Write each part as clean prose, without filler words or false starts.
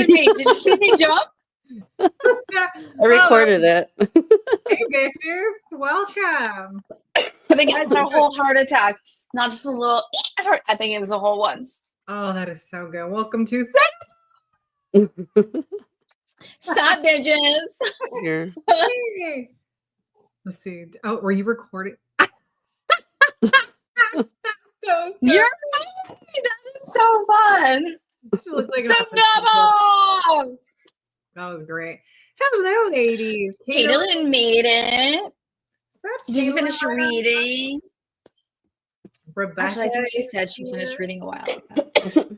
me. Did you see me jump? I recorded it. Hey, bitches. Welcome. I think I had a whole heart attack. Not just a little heart. I think it was a whole one. Oh, that is so good. Welcome to Stop, bitches. Here. Hey. Let's see. Oh, were you recording? You're right. That is so fun. She looked like The double. That was great. Hello, ladies. Caitlin made it. That's Did you Caitlin. finish reading? Rebecca. Actually, I think she is said she here. finished reading a while ago.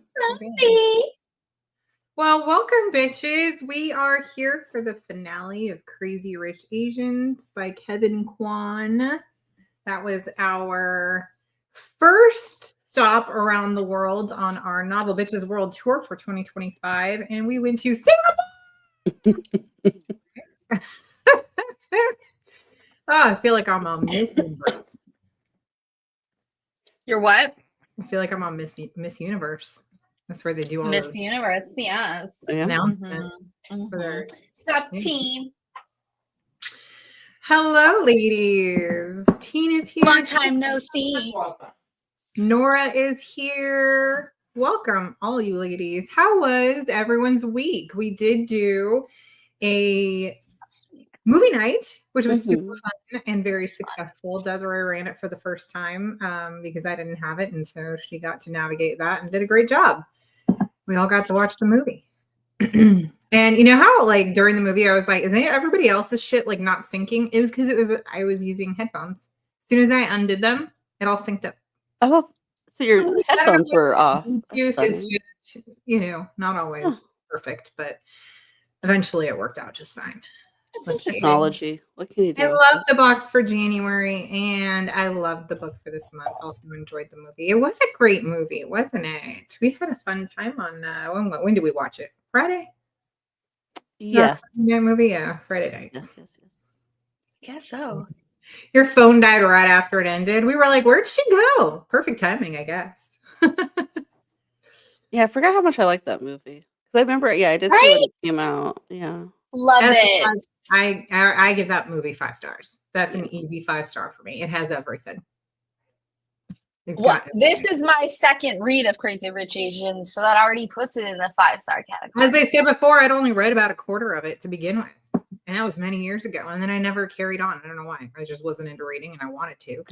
Well, welcome, bitches. We are here for the finale of Crazy Rich Asians by Kevin Kwan. That was our first stop around the world on our Novel Bitches World Tour for 2025, and we went to Singapore. I feel like I'm on Miss Universe. You're what? I feel like I'm on Miss Universe. That's where they do all Miss those Universe, yeah. announcements. for their- Stop, Yeah. team. Hello, ladies. Tina's here. Long time no see. Nora is here. Welcome, all you ladies. How was everyone's week? We did do a movie night, which was super fun and very successful. Desiree ran it for the first time because I didn't have it, and so she got to navigate that and did a great job. We all got to watch the movie. And you know how, like, during the movie, I was like, "Isn't everybody else's shit like not syncing?" It was because I was using headphones. As soon as I undid them, it all synced up. Oh, so your headphones were off. It's just, not always perfect, but eventually it worked out just fine. That's Technology. What can you do? I loved the box for January, and I loved the book for this month. Also enjoyed the movie. It was a great movie, wasn't it? We had a fun time on when did we watch it? Friday? Yes. Movie, yeah, Friday night. Yes. Guess so. Your phone died right after it ended. We were like, where'd she go? Perfect timing, I guess. Yeah, I forgot how much I liked that movie. Because I remember, I did see when it came out. Yeah. Love it. I give that movie 5 stars. That's an easy 5-star for me. It has everything. This is my second read of Crazy Rich Asians, so that already puts it in the 5-star category. As I said before, I'd only read about a quarter of it to begin with. And that was many years ago. And then I never carried on. I don't know why. I just wasn't into reading and I wanted to.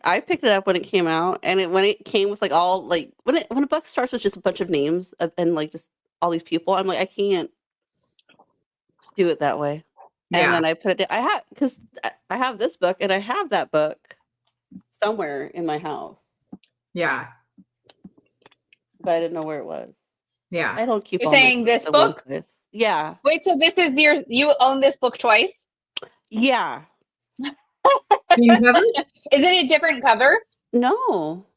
I picked it up when it came out. And when it came with like all like when a book starts with just a bunch of names and like just all these people, I'm like, I can't do it that way. And then I put it because I have this book and I have that book somewhere in my house. Yeah. But I didn't know where it was. Yeah. I don't keep You're saying this book? Yeah. Wait, so this is you own this book twice? Yeah. Is it a different cover? No.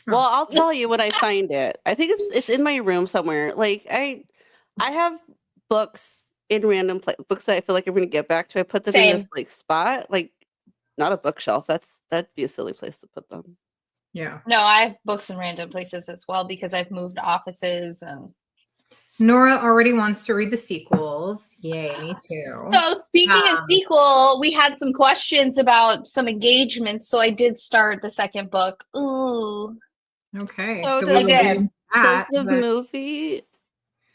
Well, I'll tell you when I find it. I think it's in my room somewhere. Like I have books in random books that I feel like I'm going to get back to. I put them in this like spot, like not a bookshelf. That'd be a silly place to put them. Yeah. No, I have books in random places as well because I've moved offices and. Nora already wants to read the sequels. Yay, me too. So speaking of sequel, we had some questions about some engagements. So I did start the second book. Ooh. Okay. So does the movie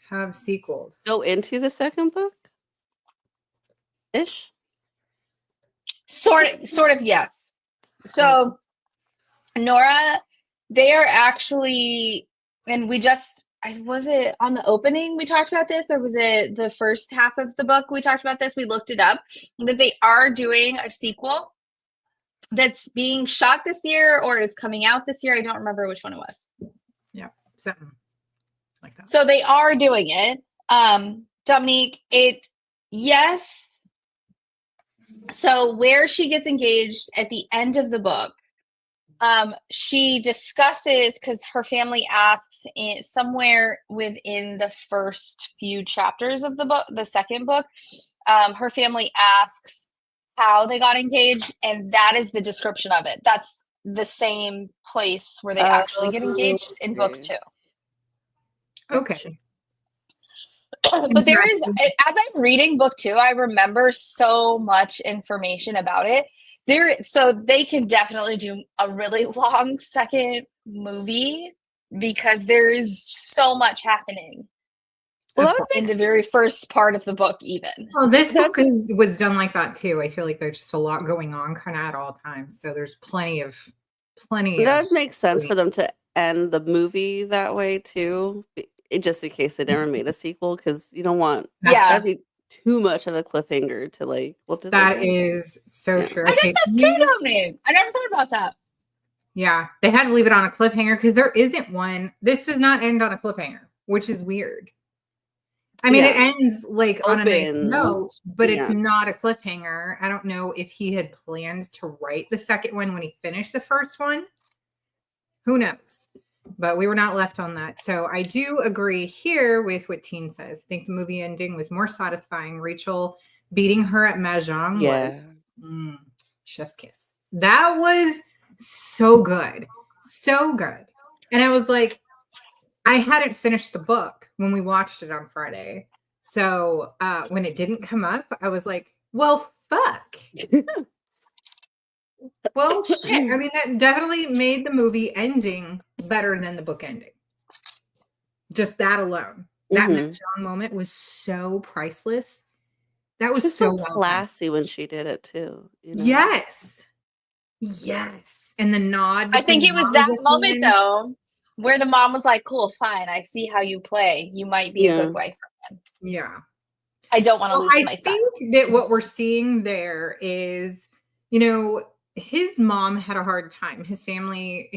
have sequels go into the second book? Ish? Sort of, yes. So Nora, they are actually, and was it on the opening we talked about this, or was it the first half of the book we talked about this? We looked it up, that they are doing a sequel that's being shot this year or is coming out this year. I don't remember which one it was. Yeah, something like that. So they are doing it. Dominique, yes. So where she gets engaged at the end of the book, she discusses, because her family asks somewhere within the first few chapters of the book, the second book, her family asks how they got engaged, and that is the description of it. That's the same place where they actually get engaged in book 2. Okay. But there is, as I'm reading book 2, I remember so much information about it. So they can definitely do a really long second movie because there is so much happening Well, that would in make the very first part of the book, even. Well, this book was done like that too. I feel like there's just a lot going on kind of at all times. So there's plenty of. that would make sense for them to end the movie that way too, just in case they never made a sequel, because you don't want that'd be too much of a cliffhanger to like. What did that is so Yeah. true. I guess that's true, Dominic. I never thought about that. Yeah, they had to leave it on a cliffhanger because there isn't one. This does not end on a cliffhanger, which is weird. I mean, it ends like on a nice note, but it's not a cliffhanger. I don't know if he had planned to write the second one when he finished the first one. Who knows? But we were not left on that. So I do agree here with what Teen says. I think the movie ending was more satisfying. Rachel beating her at Mahjong was chef's kiss. That was so good. So good. And I was like, I hadn't finished the book when we watched it on Friday. So when it didn't come up, I was like, well, fuck. Well, shit. I mean, that definitely made the movie ending better than the book ending. Just that alone. That Mahjong moment was so priceless. That was so classy when she did it too. You know? Yes. Yes. And the nod. I think it was that moment though, where the mom was like, cool, fine. I see how you play. You might be a good wife for him. Yeah. I don't want to lose my son. I think that what we're seeing there is, you know, his mom had a hard time. His family,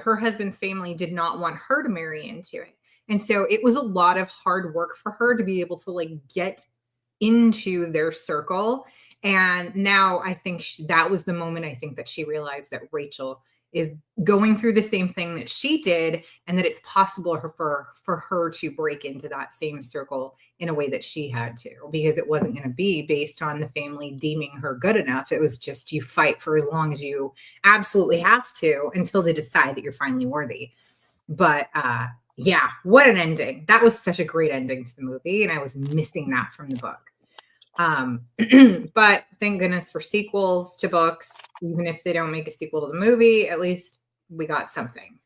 her husband's family did not want her to marry into it. And so it was a lot of hard work for her to be able to like get into their circle. And now I think that was the moment I think that she realized that Rachel is going through the same thing that she did, and that it's possible for her to break into that same circle in a way that she had to, because it wasn't going to be based on the family deeming her good enough. It was just, you fight for as long as you absolutely have to until they decide that you're finally worthy. But yeah, what an ending. That was such a great ending to the movie, and I was missing that from the book. But thank goodness for sequels to books. Even if they don't make a sequel to the movie, at least we got something.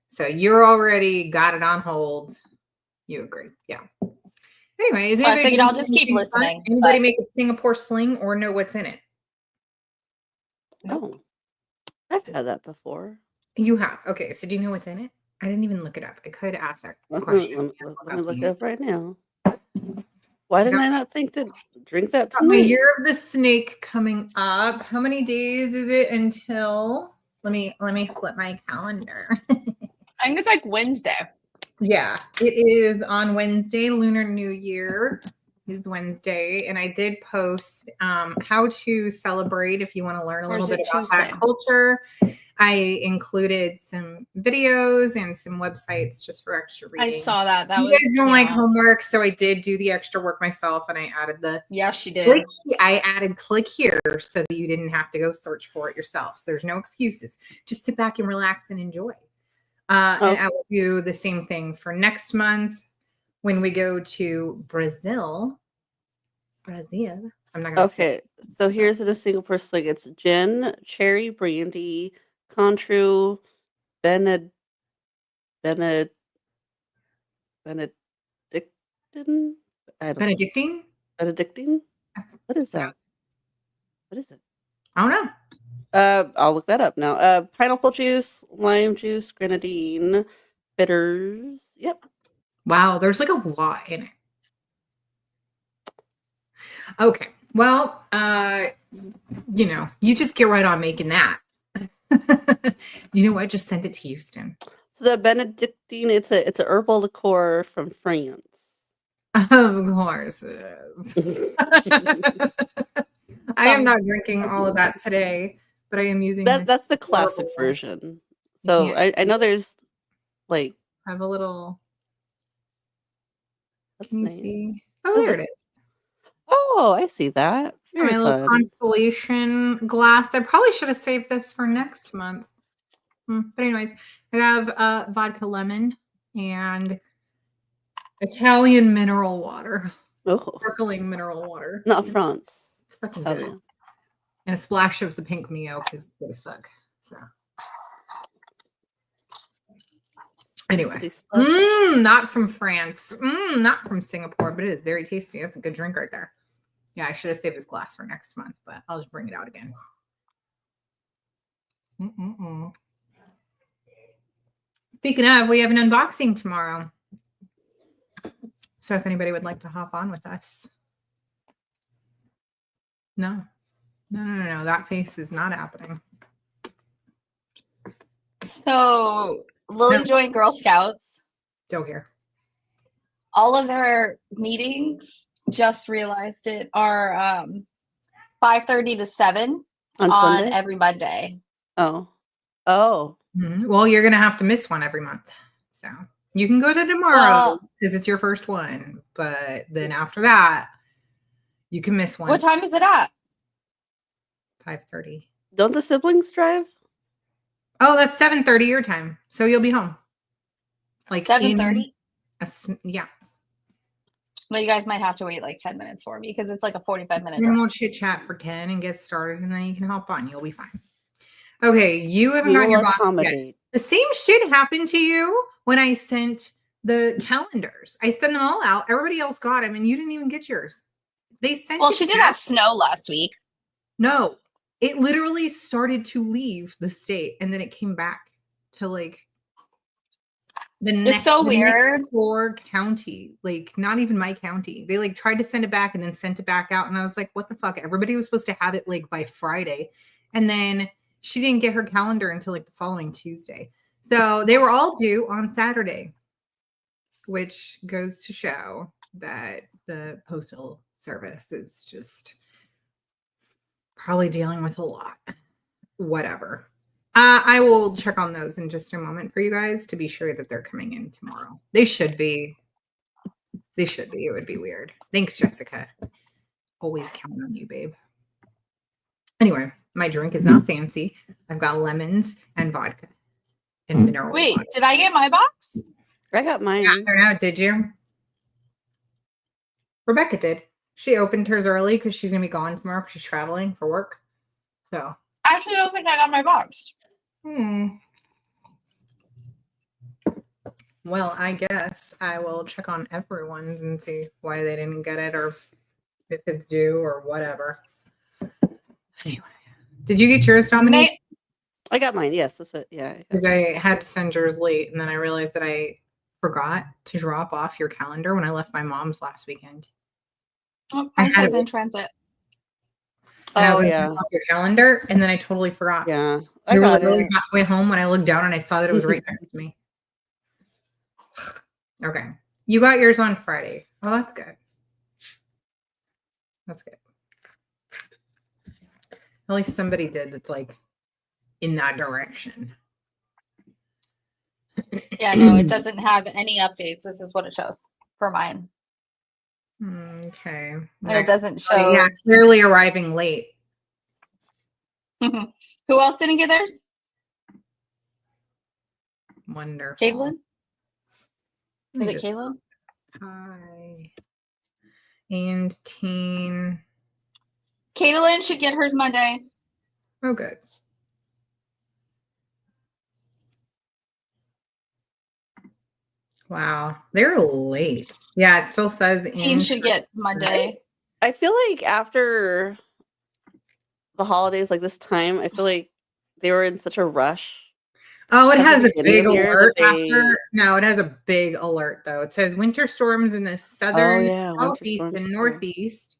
So you're already got it on hold. You agree. Yeah. Anyways, so I figured I'll just keep listening. Anybody make a Singapore sling or know what's in it? Oh, I've had that before. You have? Okay. So do you know what's in it? I didn't even look it up. I could ask that question. Let me look it up right now. Why didn't I not think to drink that tonight? My year of the snake coming up. How many days is it until? Let me flip my calendar. I think it's like Wednesday. Yeah, it is on Wednesday. Lunar New Year is Wednesday, and I did post how to celebrate if you want to learn a little bit about that culture. I included some videos and some websites just for extra reading. I saw that. You guys don't like homework, so I did do the extra work myself, and I added the. Yeah, she did. I added click here so that you didn't have to go search for it yourself. So there's no excuses. Just sit back and relax and enjoy. And I will do the same thing for next month when we go to Brazil. I'm not gonna. Okay, so here's the Singapore sling. It's gin, cherry brandy, Contru, Benedictine. Benedictine? What is that? What is it? I don't know. I'll look that up now. Pineapple juice, lime juice, grenadine, bitters. Yep. Wow, there's like a lot in it. Okay. Well, you know, you just get right on making that. You know what? Just send it to Houston. So the Benedictine, it's a herbal liqueur from France. Of course it is. I am not drinking all of that today, but I am using that's the classic version. So I know there's like I have a little. Can you see? Oh, there it is. Oh, I see that. My little constellation glass. I probably should have saved this for next month. But anyways, I have vodka lemon and Italian mineral water. Oh, Sparkling mineral water. not France. It's fucking Tell good. you. And a splash of the pink Mio because it's good as fuck. So anyway. City slush. Not from France. Not from Singapore, but it is very tasty. That's a good drink right there. Yeah, I should have saved this glass for next month, but I'll just bring it out again. Speaking of, we have an unboxing tomorrow. So if anybody would like to hop on with us. No. That face is not happening. So Lily joined Girl Scouts. Still here. All of their meetings, just realized it, are 5:30 to 7 on on Sunday? every Monday. Oh. Well, you're going to have to miss one every month. So you can go to tomorrow because it's your first one. But then after that, you can miss one. What time is it at? 5:30. Don't the siblings drive? Oh, that's 7:30 your time. So you'll be home. Like 7:30? Yeah. Well, you guys might have to wait like 10 minutes for me because it's like a 45-minute Then drive. we'll chit chat for 10 and get started, and then you can hop on. You'll be fine. Okay, you haven't We gotten your will box yet. accommodate. The same shit happened to you when I sent the calendars. I sent them all out. Everybody else got them, and you didn't even get yours. They sent Well, it she did back. have snow last week. No, it literally started to leave the state, and then it came back to like the next. It's so weird. Core county, like not even my county. They like tried to send it back and then sent it back out, and I was like, "What the fuck?" Everybody was supposed to have it like by Friday, and then she didn't get her calendar until like the following Tuesday. So they were all due on Saturday, which goes to show that the postal service is just probably dealing with a lot. Whatever. I will check on those in just a moment for you guys to be sure that they're coming in tomorrow. They should be. It would be weird. Thanks, Jessica. Always count on you, babe. Anyway, my drink is not fancy. I've got lemons and vodka and mineral Wait, water. did I get my box? I got mine. I don't know. Did you? Rebecca did. She opened hers early because she's going to be gone tomorrow because she's traveling for work. So. I actually don't think I got my box. Well, I guess I will check on everyone's and see why they didn't get it or if it's due or whatever. Anyway, did you get yours, Dominique? I got mine. Yes, that's it. Yeah. Because I had to send yours late, and then I realized that I forgot to drop off your calendar when I left my mom's last weekend. Oh, mine says in transit. Oh, yeah. Off your calendar, and then I totally forgot. Yeah. I were literally halfway home when I looked down and I saw that it was right next to me. Okay. You got yours on Friday. Oh, that's good. That's good. At least somebody did that's like in that direction. Yeah, no, it doesn't have any updates. This is what it shows for mine. Okay. And it doesn't show. Yeah, clearly arriving late. Who else didn't get theirs? Wonderful. Caitlin? Is it Caitlin? Hi. And Teen. Caitlin should get hers Monday. Oh, good. Wow. They're late. Yeah, it still says Teen should get Monday. I feel like after the holidays, like this time, I feel like they were in such a rush. Oh, it has a big alert after. No, it has a big alert though. It says winter storms in the southern, southeast, and northeast,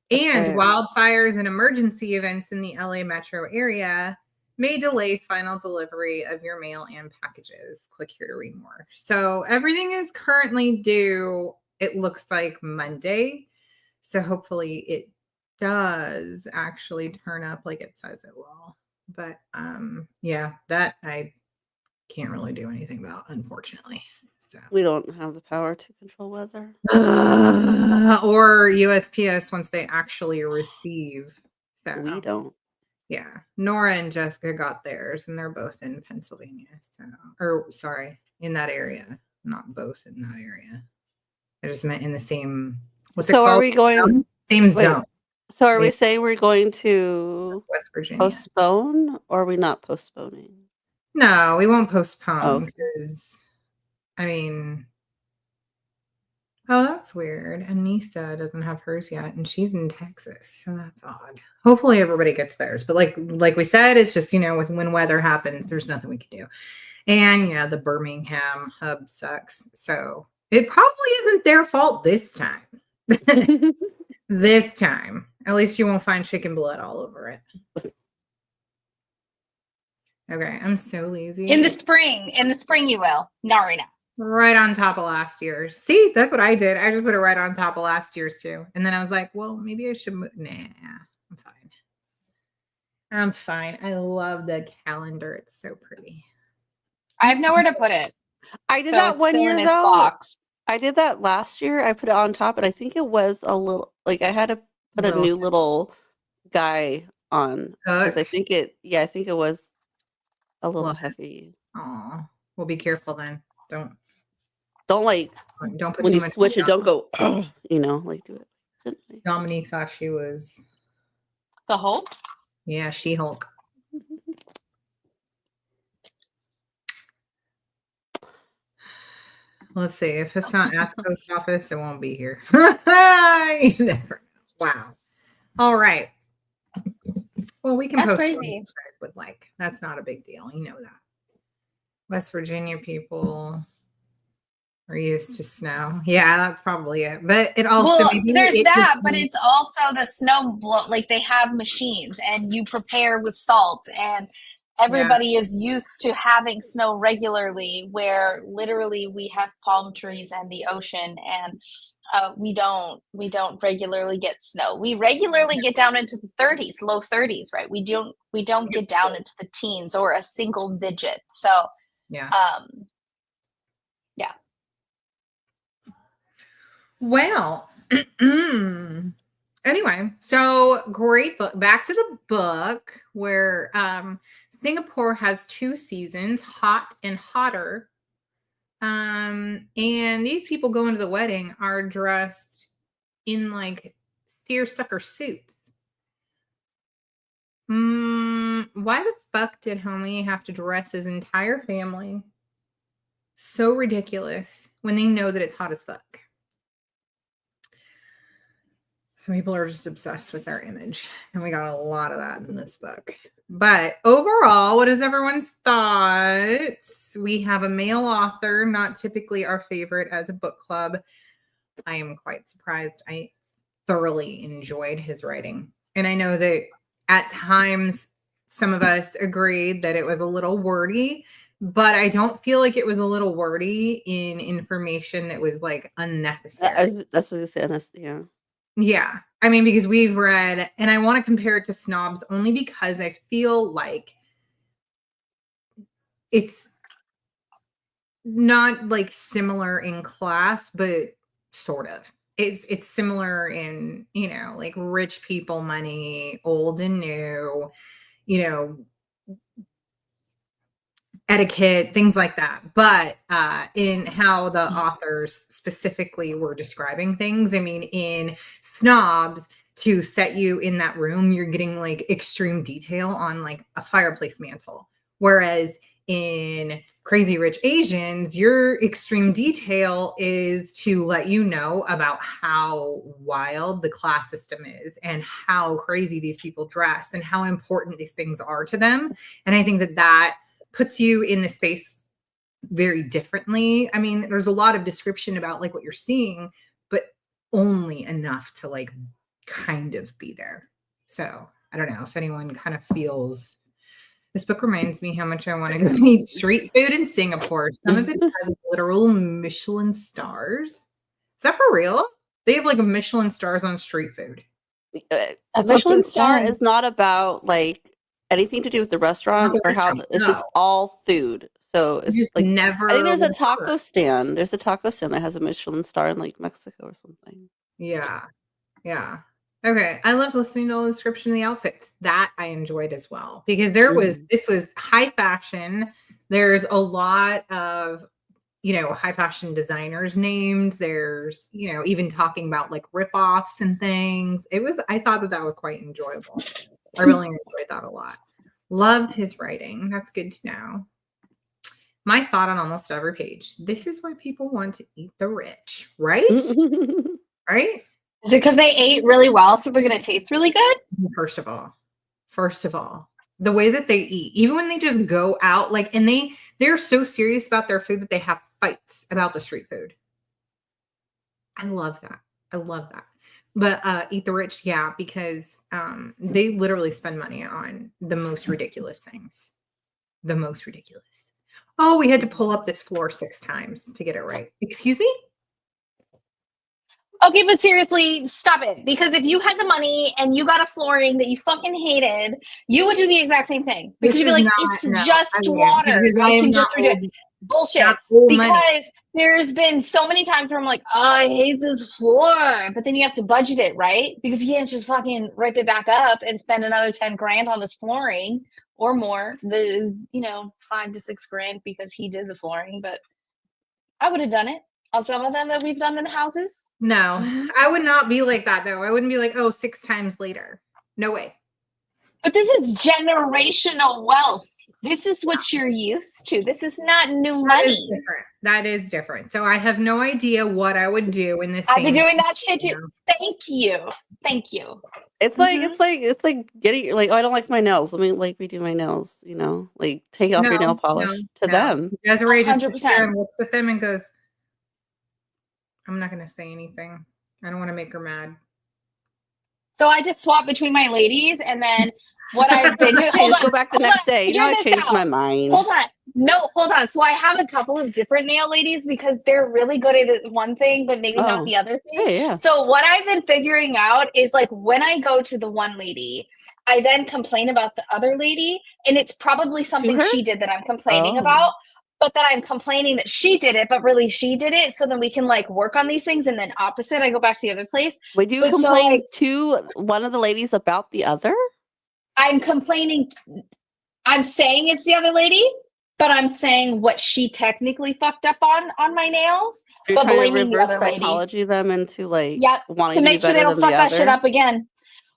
and wildfires and emergency events in the LA metro area may delay final delivery of your mail and packages. Click here to read more. So everything is currently due, it looks like Monday. So hopefully it does actually turn up like it says it will. But yeah, that I can't really do anything about, unfortunately. So we don't have the power to control weather. Or USPS once they actually receive. So we don't. Yeah. Nora and Jessica got theirs, and they're both in Pennsylvania. So, or sorry, in that area. Not both in that area. I just meant in the same. What's it So called? are we going? Same Wait. zone. So are we saying we're going to West Virginia. postpone, or are we not postponing? No, we won't postpone Okay. because, I mean, oh, that's weird. Anissa doesn't have hers yet, and she's in Texas, so that's odd. Hopefully, everybody gets theirs. But like we said, it's just with when weather happens, there's nothing we can do. And yeah, the Birmingham hub sucks, so it probably isn't their fault this time. This time, at least you won't find chicken blood all over it. Okay, I'm so lazy. In the spring you will. Not right now. Right on top of last year's. See, that's what I did. I just put it right on top of last year's too. And then I was like, well, maybe I should move. Nah, I'm fine. I'm fine. I love the calendar. It's so pretty. I have nowhere to put it. I did that it's one still year in its though. box. I did that last year. I put it on top, and I think it was a little like I had to put a new little guy on because I think it was a little heavy. Oh, well, be careful then. Don't put when you switch it. Don't go. Do it. Dominique thought she was the Hulk. Yeah, She-Hulk. Let's see. If it's not at the post office, it won't be here. You never know. Wow. All right. Well, we can post what you guys would like. That's not a big deal. You know that. West Virginia people are used to snow. Yeah, that's probably it. But it also there's that, but it's also the snow blow. Like they have machines, and you prepare with salt, and everybody is used to having snow regularly. Where literally we have palm trees and the ocean, and we don't regularly get snow. We regularly get down into the 30s, low 30s, right? We don't get down into the teens or a single digit. So yeah. Yeah. Well, anyway, so great book. Back to the book where Singapore has 2 seasons, hot and hotter. And these people going to the wedding are dressed in like seersucker suits. Why the fuck did homie have to dress his entire family so ridiculous when they know that it's hot as fuck? Some people are just obsessed with their image, and we got a lot of that in this book. But overall, what is everyone's thoughts? We have a male author, not typically our favorite as a book club. I am quite surprised. I thoroughly enjoyed his writing. And I know that at times some of us agreed that it was a little wordy, but I don't feel like it was a little wordy in information that was like unnecessary. That's what I said. Yeah. Yeah. I mean, because we've read, and I want to compare it to Snobs only because I feel like it's not like similar in class, but sort of. It's similar in, like rich people money, old and new, etiquette, things like that. But in how the authors specifically were describing things, I mean, in Snobs, to set you in that room, you're getting like extreme detail on like a fireplace mantle. Whereas in Crazy Rich Asians, your extreme detail is to let you know about how wild the class system is and how crazy these people dress and how important these things are to them. And I think that puts you in the space very differently. I mean, there's a lot of description about like what you're seeing, but only enough to like kind of be there. So I don't know if anyone kind of feels this book reminds me how much I want to go eat street food in Singapore. Some of it has literal Michelin stars. Is that for real? They have like a Michelin stars on street food. A Michelin star is not about like anything to do with the restaurant or how it's just all food. So it's just like never. I think there's a taco stand. There's a taco stand that has a Michelin star in like Mexico or something. Yeah. Yeah. Okay. I loved listening to all the description of the outfits. That I enjoyed as well because this was high fashion. There's a lot of high fashion designers named. There's, even talking about like ripoffs and things. I thought that was quite enjoyable. I really enjoyed that a lot. Loved his writing. That's good to know. My thought on almost every page. This is why people want to eat the rich, right? Right? Is it because they ate really well, so they're going to taste really good? First of all, the way that they eat, even when they just go out, like, and they're so serious about their food that they have fights about the street food. I love that. But eat the rich, yeah, because they literally spend money on the most ridiculous things. The most ridiculous. Oh, we had to pull up this floor 6 times to get it right. Excuse me? Okay, but seriously, stop it. Because if you had the money and you got a flooring that you fucking hated, you would do the exact same thing. Because you'd be like, it's just water. I can just redo it. Bullshit. Because there's been so many times where I'm like, oh, I hate this floor. But then you have to budget it, right? Because you can't just fucking rip it back up and spend another 10 grand on this flooring or more. That is, 5 to 6 grand because he did the flooring. But I would have done it. On some of them that we've done in the houses? No, I would not be like that though. I wouldn't be like, 6 times later. No way. But this is generational wealth. This is what you're used to. This is not new money. That is different. So I have no idea what I would do in this. I'd be doing that shit too. Thank you. It's like getting like, oh, I don't like my nails. Let me redo my nails. Like take off your nail polish to them. Desiree just sits there and looks at them and goes, I'm not going to say anything. I don't want to make her mad. So I just swap between my ladies, and then what I've been doing. Go back the next day. I changed my mind. Hold on. So I have a couple of different nail ladies because they're really good at one thing, but maybe not the other thing. Yeah. So what I've been figuring out is like when I go to the one lady, I then complain about the other lady, and it's probably something she did that I'm complaining about. But that I'm complaining that she did it, but really she did it. So then we can work on these things. And then opposite, I go back to the other place. Would you complain to one of the ladies about the other? I'm complaining. I'm saying it's the other lady, but I'm saying what she technically fucked up on my nails. You're but trying blaming to reverse the other psychology lady. them into wanting to make sure they don't fuck that shit up again.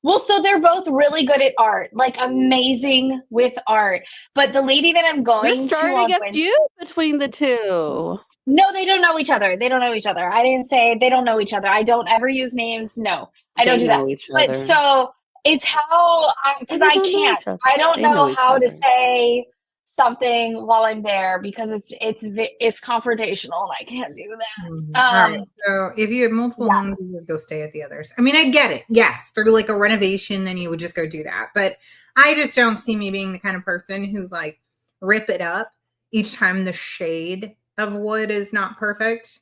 Well, so they're both really good at art, amazing with art. But the lady that I'm going You're starting to get feud between the two. No, they don't know each other. I didn't say they don't know each other. I don't ever use names. No, I don't do that. But so it's how, because I can't. I don't know how to say something while I'm there because it's confrontational and I can't do that. Mm-hmm. Right. So if you have multiple homes, you just go stay at the others. I mean, I get it. Yes, through a renovation, then you would just go do that. But I just don't see me being the kind of person who's rip it up each time the shade of wood is not perfect.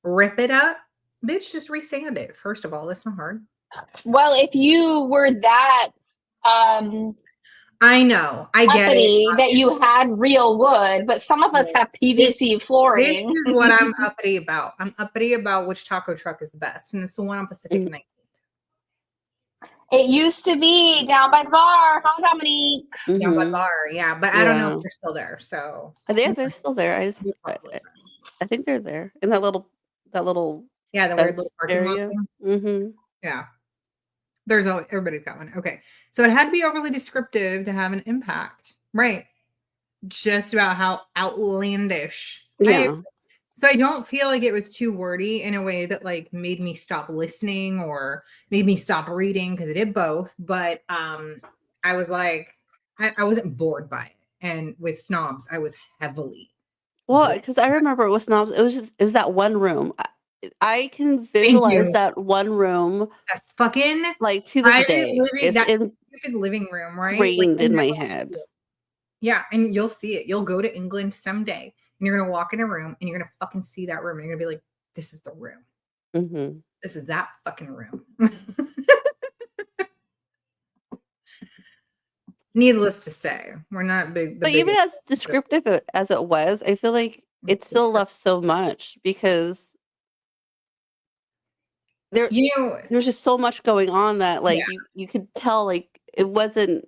Rip it up, bitch. Just resand it. First of all, it's not hard. Well, if you were that I know. I get it. That you had real wood, but some of us have PVC flooring. This is what I'm uppity about. I'm uppity about which taco truck is the best, and it's the one on Pacific 19th. It used to be down by the bar, huh, Dominique? Down by the bar, yeah. But I don't know if they're still there. So I think they're still there. I think they're there in that little the weird little parking area. Lot. Yeah. Everybody's got one. Okay. So it had to be overly descriptive to have an impact. Right. Just about how outlandish. Yeah. So I don't feel like it was too wordy in a way that made me stop listening or made me stop reading, because it did both. But I was I wasn't bored by it. And with Snobs, I was heavily. Well, because I remember with Snobs, it was that one room. I can visualize that one room. That fucking to this day. It's that stupid living room, right? Framed in my head. Yeah, and you'll see it. You'll go to England someday, and you're gonna walk in a room, and you're gonna fucking see that room, and you're gonna be like, "This is the room. Mm-hmm. This is that fucking room." Needless to say, we're not big. But even as descriptive as it was, I feel like it still left so much because. There's just so much going on that you could tell it wasn't.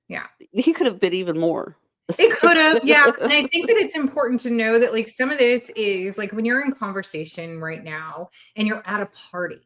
Yeah, he could have been even more. It could have, yeah. And I think that it's important to know that like some of this is like when you're in conversation right now and you're at a party,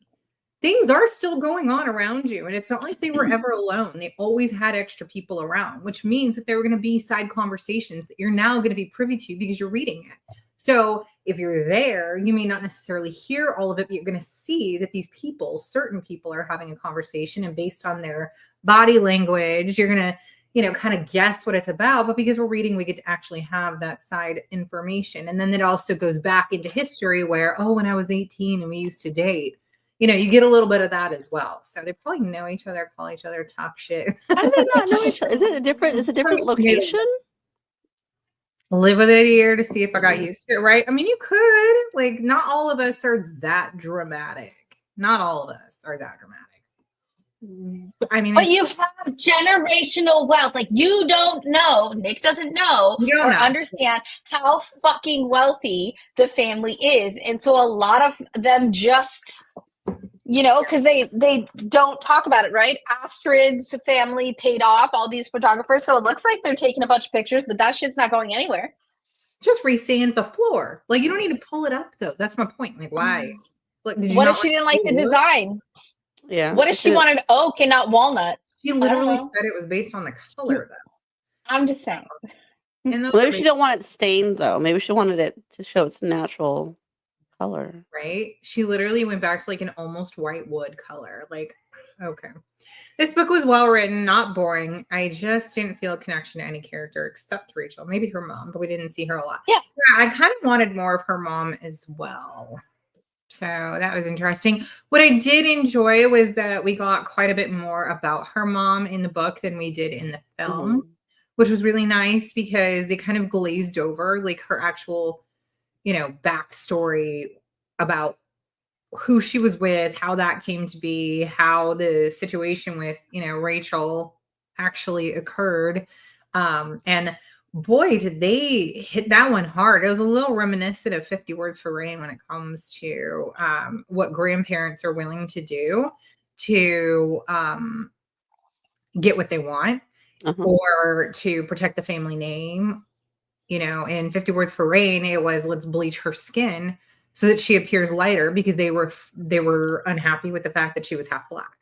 things are still going on around you. And it's not like they were ever alone. They always had extra people around, which means that there were going to be side conversations that you're now going to be privy to because you're reading it. So if you're there, you may not necessarily hear all of it, but you're going to see that these people, certain people are having a conversation, and based on their body language, you're going to, you know, kind of guess what it's about. But because we're reading, we get to actually have that side information. And then it also goes back into history where, oh, when I was 18 and we used to date, you know, you get a little bit of that as well. So they probably know each other, call each other, talk shit. How do they not know each other? Is it a different location? Live with it a year to see if I got used to it, right? I mean, you could. Like, not all of us are that dramatic. Not all of us are that dramatic. I mean, but you have generational wealth. Like, you don't know, Nick doesn't know or understand how fucking wealthy the family is. And so a lot of them just, you know, because they don't talk about it, right? Astrid's family paid off all these photographers. So it looks like they're taking a bunch of pictures, but that shit's not going anywhere. Just re-sand the floor. Like, you don't need to pull it up, though. That's my point. Like, why? Like, what if she didn't like the design? Yeah. What if she wanted oak and not walnut? She literally said it was based on the color, though. I'm just saying. And maybe she don't want it stained, though. Maybe she wanted it to show its natural color. Right? She literally went back to like an almost white wood color. Like, okay. This book was well written, not boring. I just didn't feel a connection to any character except Rachel. Maybe her mom, but we didn't see her a lot. Yeah. I kind of wanted more of her mom as well. So that was interesting. What I did enjoy was that we got quite a bit more about her mom in the book than we did in the film, which was really nice because they kind of glazed over like her actual, you know, backstory about who she was with, how that came to be, how the situation with, you know, Rachel actually occurred. And boy, did they hit that one hard. It was a little reminiscent of 50 Words for Rain when it comes to what grandparents are willing to do to get what they want or to protect the family name. You know, in 50 Words for Rain, it was let's bleach her skin so that she appears lighter because they were unhappy with the fact that she was half black.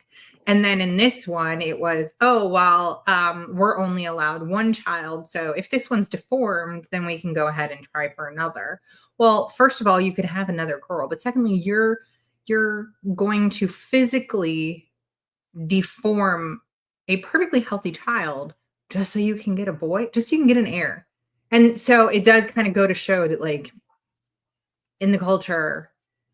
And then in this one, it was, oh, well, we're only allowed one child. So if this one's deformed, then we can go ahead and try for another. Well, first of all, you could have another girl. But secondly, you're going to physically deform a perfectly healthy child just so you can get a boy, just so you can get an heir. And so it does kind of go to show that, like, in the culture,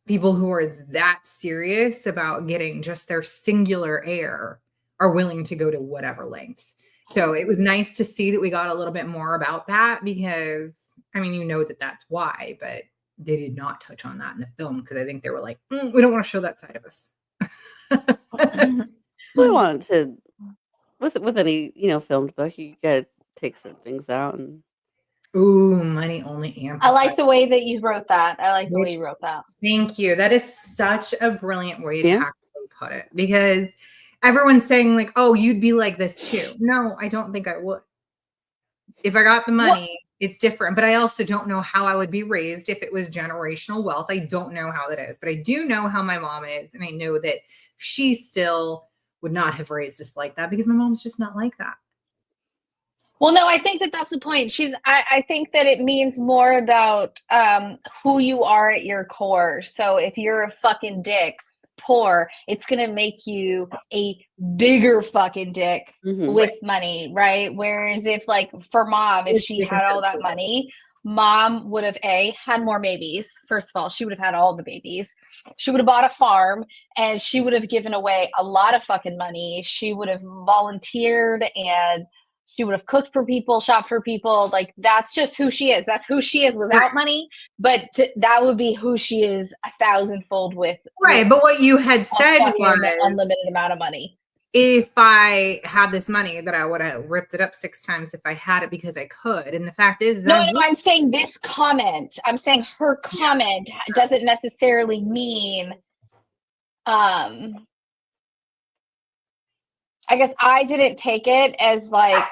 people who are that serious about getting just their singular heir are willing to go to whatever lengths. So it was nice to see that we got a little bit more about that because, I mean, you know that that's why, but they did not touch on that in the film because I think they were like, we don't want to show that side of us. We wanted to, with any, you know, filmed book, you gotta take certain things out and. Ooh, money only amplifies. I like the way that you wrote that. I like the way you wrote that. Thank you. That is such a brilliant way to actually put it because everyone's saying like, oh, you'd be like this too. No, I don't think I would. If I got the money, it's different. But I also don't know how I would be raised if it was generational wealth. I don't know how that is. But I do know how my mom is. And I know that she still would not have raised us like that because my mom's just not like that. Well, no, I think that that's the point. I think that it means more about who you are at your core. So if you're a fucking dick, poor, it's going to make you a bigger fucking dick with money, right? Whereas if, like, for mom, if she had all that money, mom would have had more babies. First of all, she would have had all the babies. She would have bought a farm and she would have given away a lot of fucking money. She would have volunteered and she would have cooked for people, shopped for people. Like, that's just who she is. That's who she is without money. But that would be who she is 1,000-fold with. Right. But what you had said was unlimited amount of money. If I had this money, that I would have ripped it up 6 times if I had it because I could. And the fact is, no, I'm saying this comment. I'm saying her comment doesn't necessarily mean. I guess I didn't take it as like.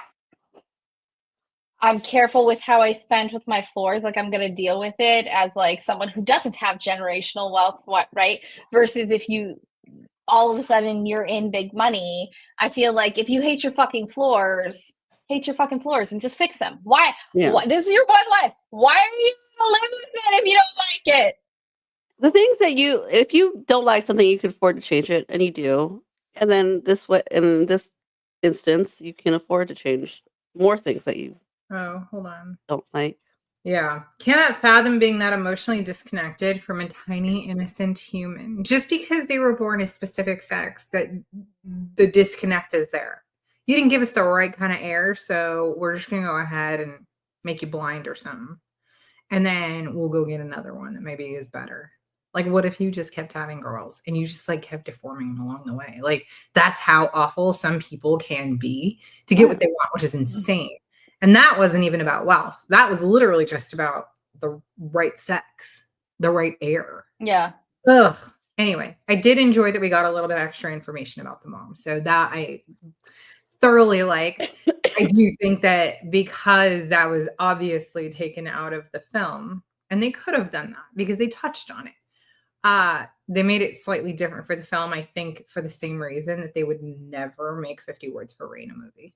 I'm careful with how I spend with my floors. Like, I'm going to deal with it as like someone who doesn't have generational wealth, right? Versus if you all of a sudden you're in big money. I feel like if you hate your fucking floors, and just fix them. Why? Yeah. This is your one life. Why are you going to live with it if you don't like it? The things that if you don't like something, you can afford to change it, and you do. And then in this instance, you can afford to change more things that you Hold on. don't like. Yeah. Cannot fathom being that emotionally disconnected from a tiny, innocent human. Just because they were born a specific sex, that the disconnect is there. You didn't give us the right kind of air, so we're just going to go ahead and make you blind or something. And then we'll go get another one that maybe is better. Like, what if you just kept having girls and you just like kept deforming them along the way? Like, that's how awful some people can be to get what they want, which is insane. And that wasn't even about wealth. That was literally just about the right sex, the right air. Yeah. Ugh. Anyway, I did enjoy that we got a little bit extra information about the mom. So that I thoroughly liked. I do think that because that was obviously taken out of the film, and they could have done that because they touched on it. They made it slightly different for the film, I think, for the same reason that they would never make 50 Words for Rain a movie.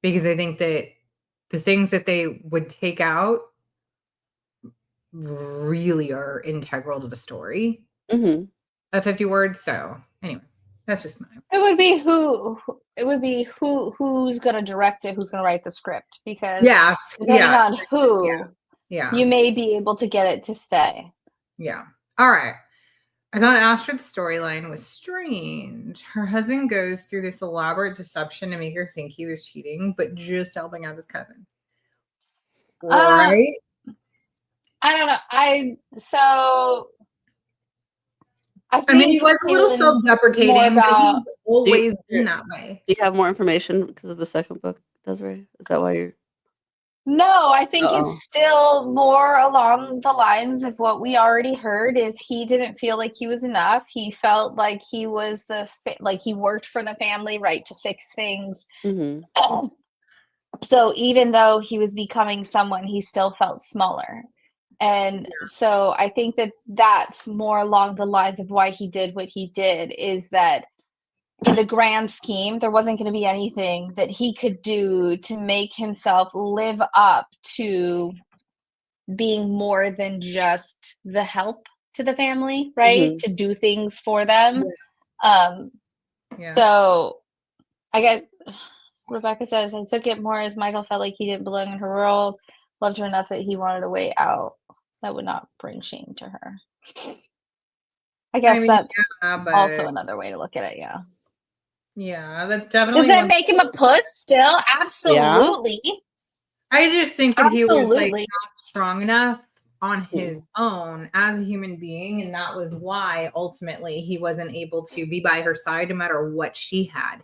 Because I think that the things that they would take out really are integral to the story of 50 Words. So anyway, that's just my. It would be who's going to direct it, who's going to write the script, because depending on who, you may be able to get it to stay. Yeah. All right. I thought Astrid's storyline was strange. Her husband goes through this elaborate deception to make her think he was cheating, but just helping out his cousin. Right? I don't know. I mean, he was a little self-deprecating, but he's always been that way. Do you have more information because of the second book, Desiree? Is that why you're... No, I think it's still more along the lines of what we already heard. Is he didn't feel like he was enough. He felt like he was like he worked for the family, right, to fix things. So even though he was becoming someone, he still felt smaller. And so I think that that's more along the lines of why he did what he did, is that in the grand scheme, there wasn't going to be anything that he could do to make himself live up to being more than just the help to the family, right? To do things for them. So I guess Rebecca says, I took it more as Michael felt like he didn't belong in her world, loved her enough that he wanted a way out that would not bring shame to her. I guess that's also another way to look at it, Yeah, that's definitely. Does that make him a puss still? Absolutely. Yeah. I just think that he was like not strong enough on his own as a human being, and that was why ultimately he wasn't able to be by her side no matter what she had.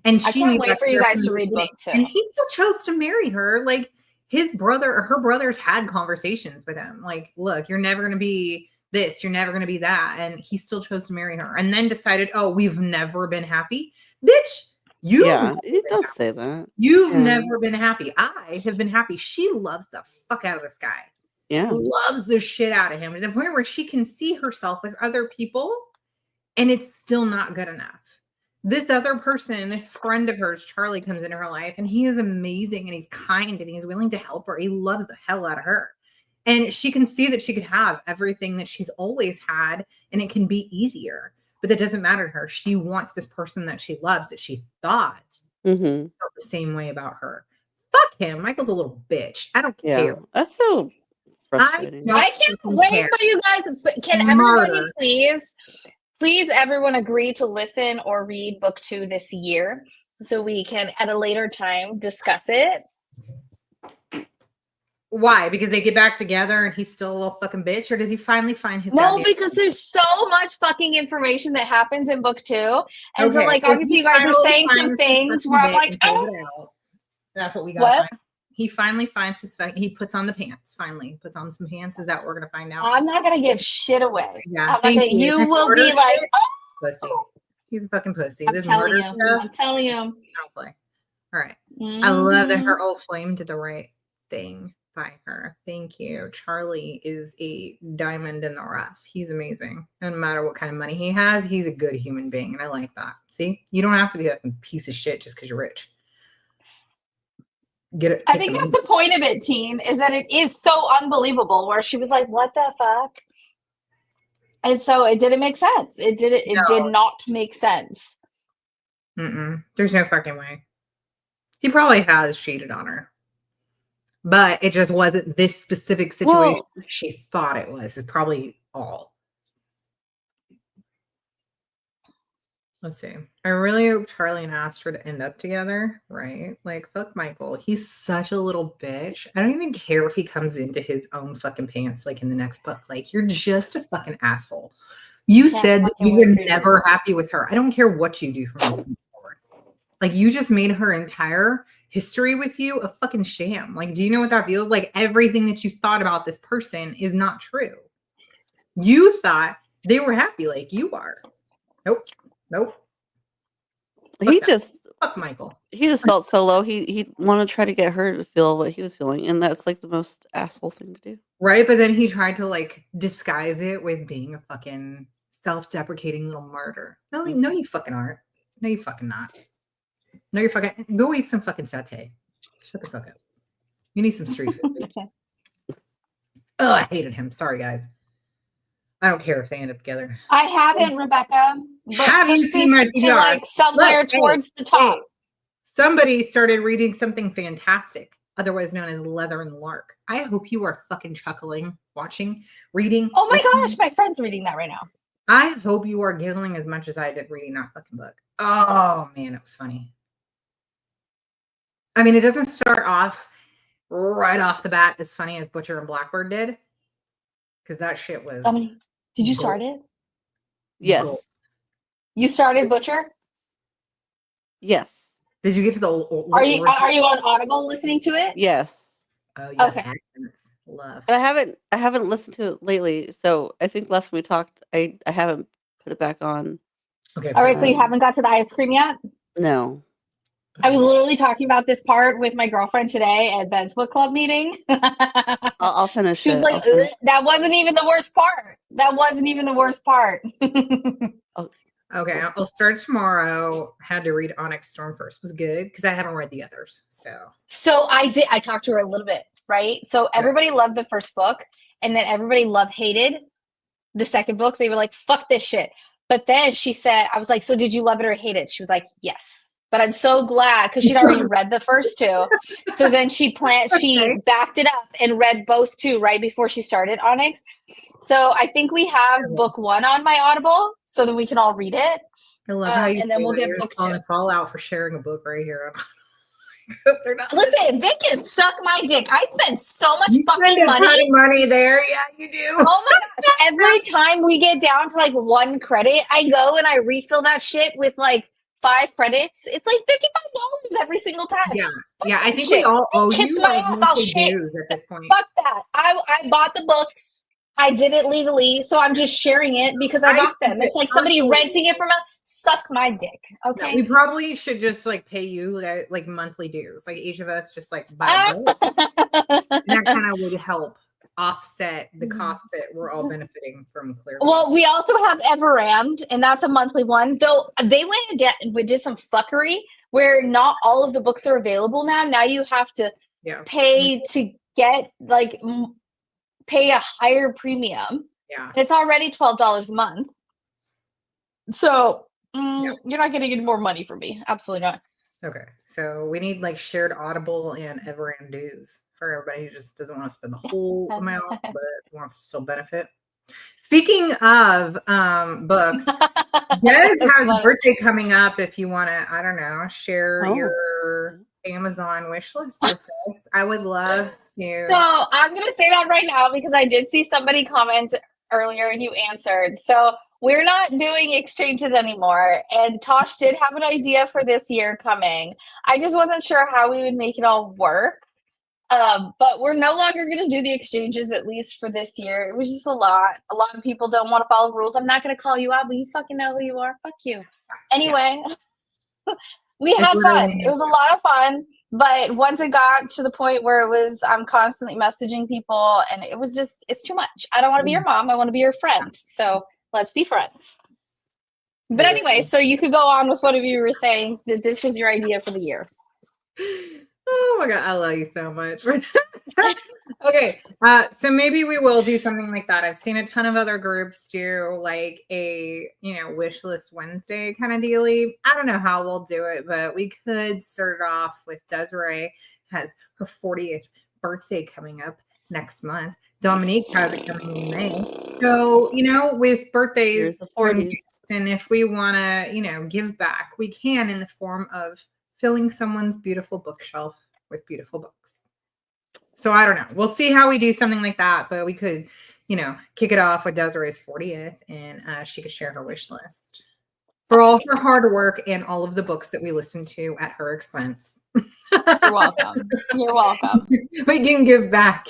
And I can't wait for you guys to read book 2. And he still chose to marry her. Like his brother or her brothers had conversations with him. Like, look, you're never going to be this, you're never going to be that. And he still chose to marry her and then decided, oh, we've never been happy. Bitch, it does say that. You've never been happy. I have been happy. She loves the fuck out of this guy. Yeah. Loves the shit out of him to the point where she can see herself with other people and it's still not good enough. This other person, this friend of hers, Charlie, comes into her life and he is amazing and he's kind and he's willing to help her. He loves the hell out of her. And she can see that she could have everything that she's always had and it can be easier. But that doesn't matter to her. She wants this person that she loves, that she thought felt the same way about her. Fuck him. Michael's a little bitch. I don't care. That's so frustrating. I can't wait for you guys. Can everybody please everyone agree to listen or read book 2 this year so we can at a later time discuss it? Why? Because they get back together and he's still a little fucking bitch, or does he finally find his? No, because there's so much fucking information that happens in book 2, and so like obviously you guys are saying some things where I'm like, oh, that's what we got. What? He finally finds his. He puts on the pants. Finally, puts on some pants. Is that what we're gonna find out? I'm not gonna give shit away. Yeah, you will be like, pussy. He's a fucking pussy. I'm telling you. I don't play. All right. I love that her old flame did the right thing by her. Thank you. Charlie is a diamond in the rough. He's amazing. No matter what kind of money he has, he's a good human being. And I like that. See, you don't have to be a piece of shit just because you're rich. Get it. I think that's the point of it, Teen, is that it is so unbelievable where she was like, what the fuck? And so it didn't make sense. It did not make sense. There's no fucking way. He probably has cheated on her. But it just wasn't this specific situation she thought it was. It's probably all. Let's see. I really hope Charlie and Astrid end up together, right? Like, fuck Michael. He's such a little bitch. I don't even care if he comes into his own fucking pants, like in the next book. Like, you're just a fucking asshole. You said that you were never happy with her. I don't care what you do from this point forward. Like, you just made her entire history with you a fucking sham. Like, do you know what that feels like? Everything that you thought about this person is not true. You thought they were happy like you are. Nope. Fuck Michael. He just felt so low. He wanted to try to get her to feel what he was feeling, and that's like the most asshole thing to do. Right, but then he tried to like disguise it with being a fucking self-deprecating little martyr. No, you fucking aren't. No, you fucking not. No, you're fucking. Go eat some fucking satay. Shut the fuck up. You need some street food. Oh, I hated him. Sorry, guys. I don't care if they end up together. I haven't, Rebecca. Have you seen my TBR? Like somewhere towards the top. Hey, somebody started reading something fantastic, otherwise known as Leather and Lark. I hope you are fucking chuckling, watching, reading. Oh my gosh, my friend's reading that right now. I hope you are giggling as much as I did reading that fucking book. Oh man, it was funny. I mean, it doesn't start off right off the bat as funny as Butcher and Blackbird did, because that shit was. Did you start it? Yes. Gold. You started Butcher? Yes. Did you get to the? Are you on Audible listening to it? Yes. Oh yeah. Okay. Love. But I haven't listened to it lately, so I think last time we talked, I haven't put it back on. Okay. All right, so you haven't got to the ice cream yet? No. I was literally talking about this part with my girlfriend today at Ben's book club meeting. I'll finish it. She was like, that wasn't even the worst part. That wasn't even the worst part. Okay, I'll start tomorrow. Had to read Onyx Storm first. Was good because I haven't read the others. So I talked to her a little bit, right? So everybody loved the first book, and then everybody hated the second book. They were like, fuck this shit. But then she said, I was like, so did you love it or hate it? She was like, yes. But I'm so glad because she'd already read the first two. So then she backed it up and read both two right before she started Onyx. So I think we have book one on my Audible so that we can all read it. I love how you and then we'll get book two. Fall out for sharing a book right here. Listen, Vic can suck my dick. I spend so much fucking spend a ton of money there. Yeah, you do. Oh my gosh. Every time we get down to like 1 credit, I go and I refill that shit with like 5 credits. It's like $55 every single time. Yeah. I think we all owe you dues at this point. Fuck that. I bought the books. I did it legally, so I'm just sharing it because I got them. It's like somebody renting it from us. Suck my dick. Okay. Yeah, we probably should just like pay you like monthly dues. Like each of us just like buy a book. And that kind of would help offset the cost that we're all benefiting from clearly. Well, we also have Everand, and that's a monthly one. Though they went and did some fuckery where not all of the books are available now. Now you have to pay to get pay a higher premium. Yeah. And it's already $12 a month. So you're not getting any more money from me. Absolutely not. Okay. So we need like shared Audible and Everand dues for everybody who just doesn't want to spend the whole amount but wants to still benefit. Speaking of books, Des has a birthday coming up. If you want to, I don't know, share your Amazon wish list with us, I would love to. So I'm going to say that right now because I did see somebody comment earlier and you answered. So we're not doing exchanges anymore. And Tosh did have an idea for this year coming. I just wasn't sure how we would make it all work. But we're no longer going to do the exchanges, at least for this year. It was just a lot. A lot of people don't want to follow rules. I'm not going to call you out, but you fucking know who you are. Fuck you. Anyway, we had fun. It was a lot of fun. But once it got to the point where I'm constantly messaging people, and it's too much. I don't want to be your mom. I want to be your friend. So let's be friends. But anyway, so you could go on with what you were saying, that this was your idea for the year. Oh my god, I love you so much. Okay, so maybe we will do something like that. I've seen a ton of other groups do like a wish list Wednesday kind of dealy. I don't know how we'll do it, but we could start it off with Desiree has her 40th birthday coming up next month. Dominique has it coming in May. So with birthdays and if we want to give back, we can in the form of filling someone's beautiful bookshelf with beautiful books. So I don't know. We'll see how we do something like that, but we could, kick it off with Desiree's 40th, and she could share her wish list for all her hard work and all of the books that we listened to at her expense. You're welcome. You're welcome. We can give back.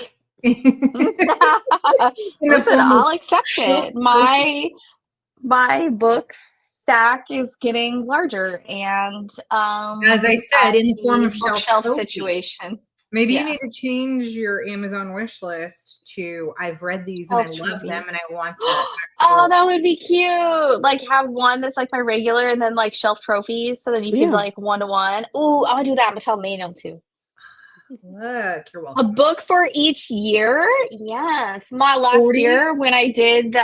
Listen, I'll accept it. My books stack is getting larger, and as I said, in the form of shelf situation. Maybe you need to change your Amazon wish list to I've read these and I love them and I want that. Oh, that would be cute. Like have one that's like my regular and then like shelf trophies, so then you could like 1-to-1. Ooh, I'll do that. I'm gonna tell Mano too. Look, you're welcome. A book for each year? Yes. My last year when I did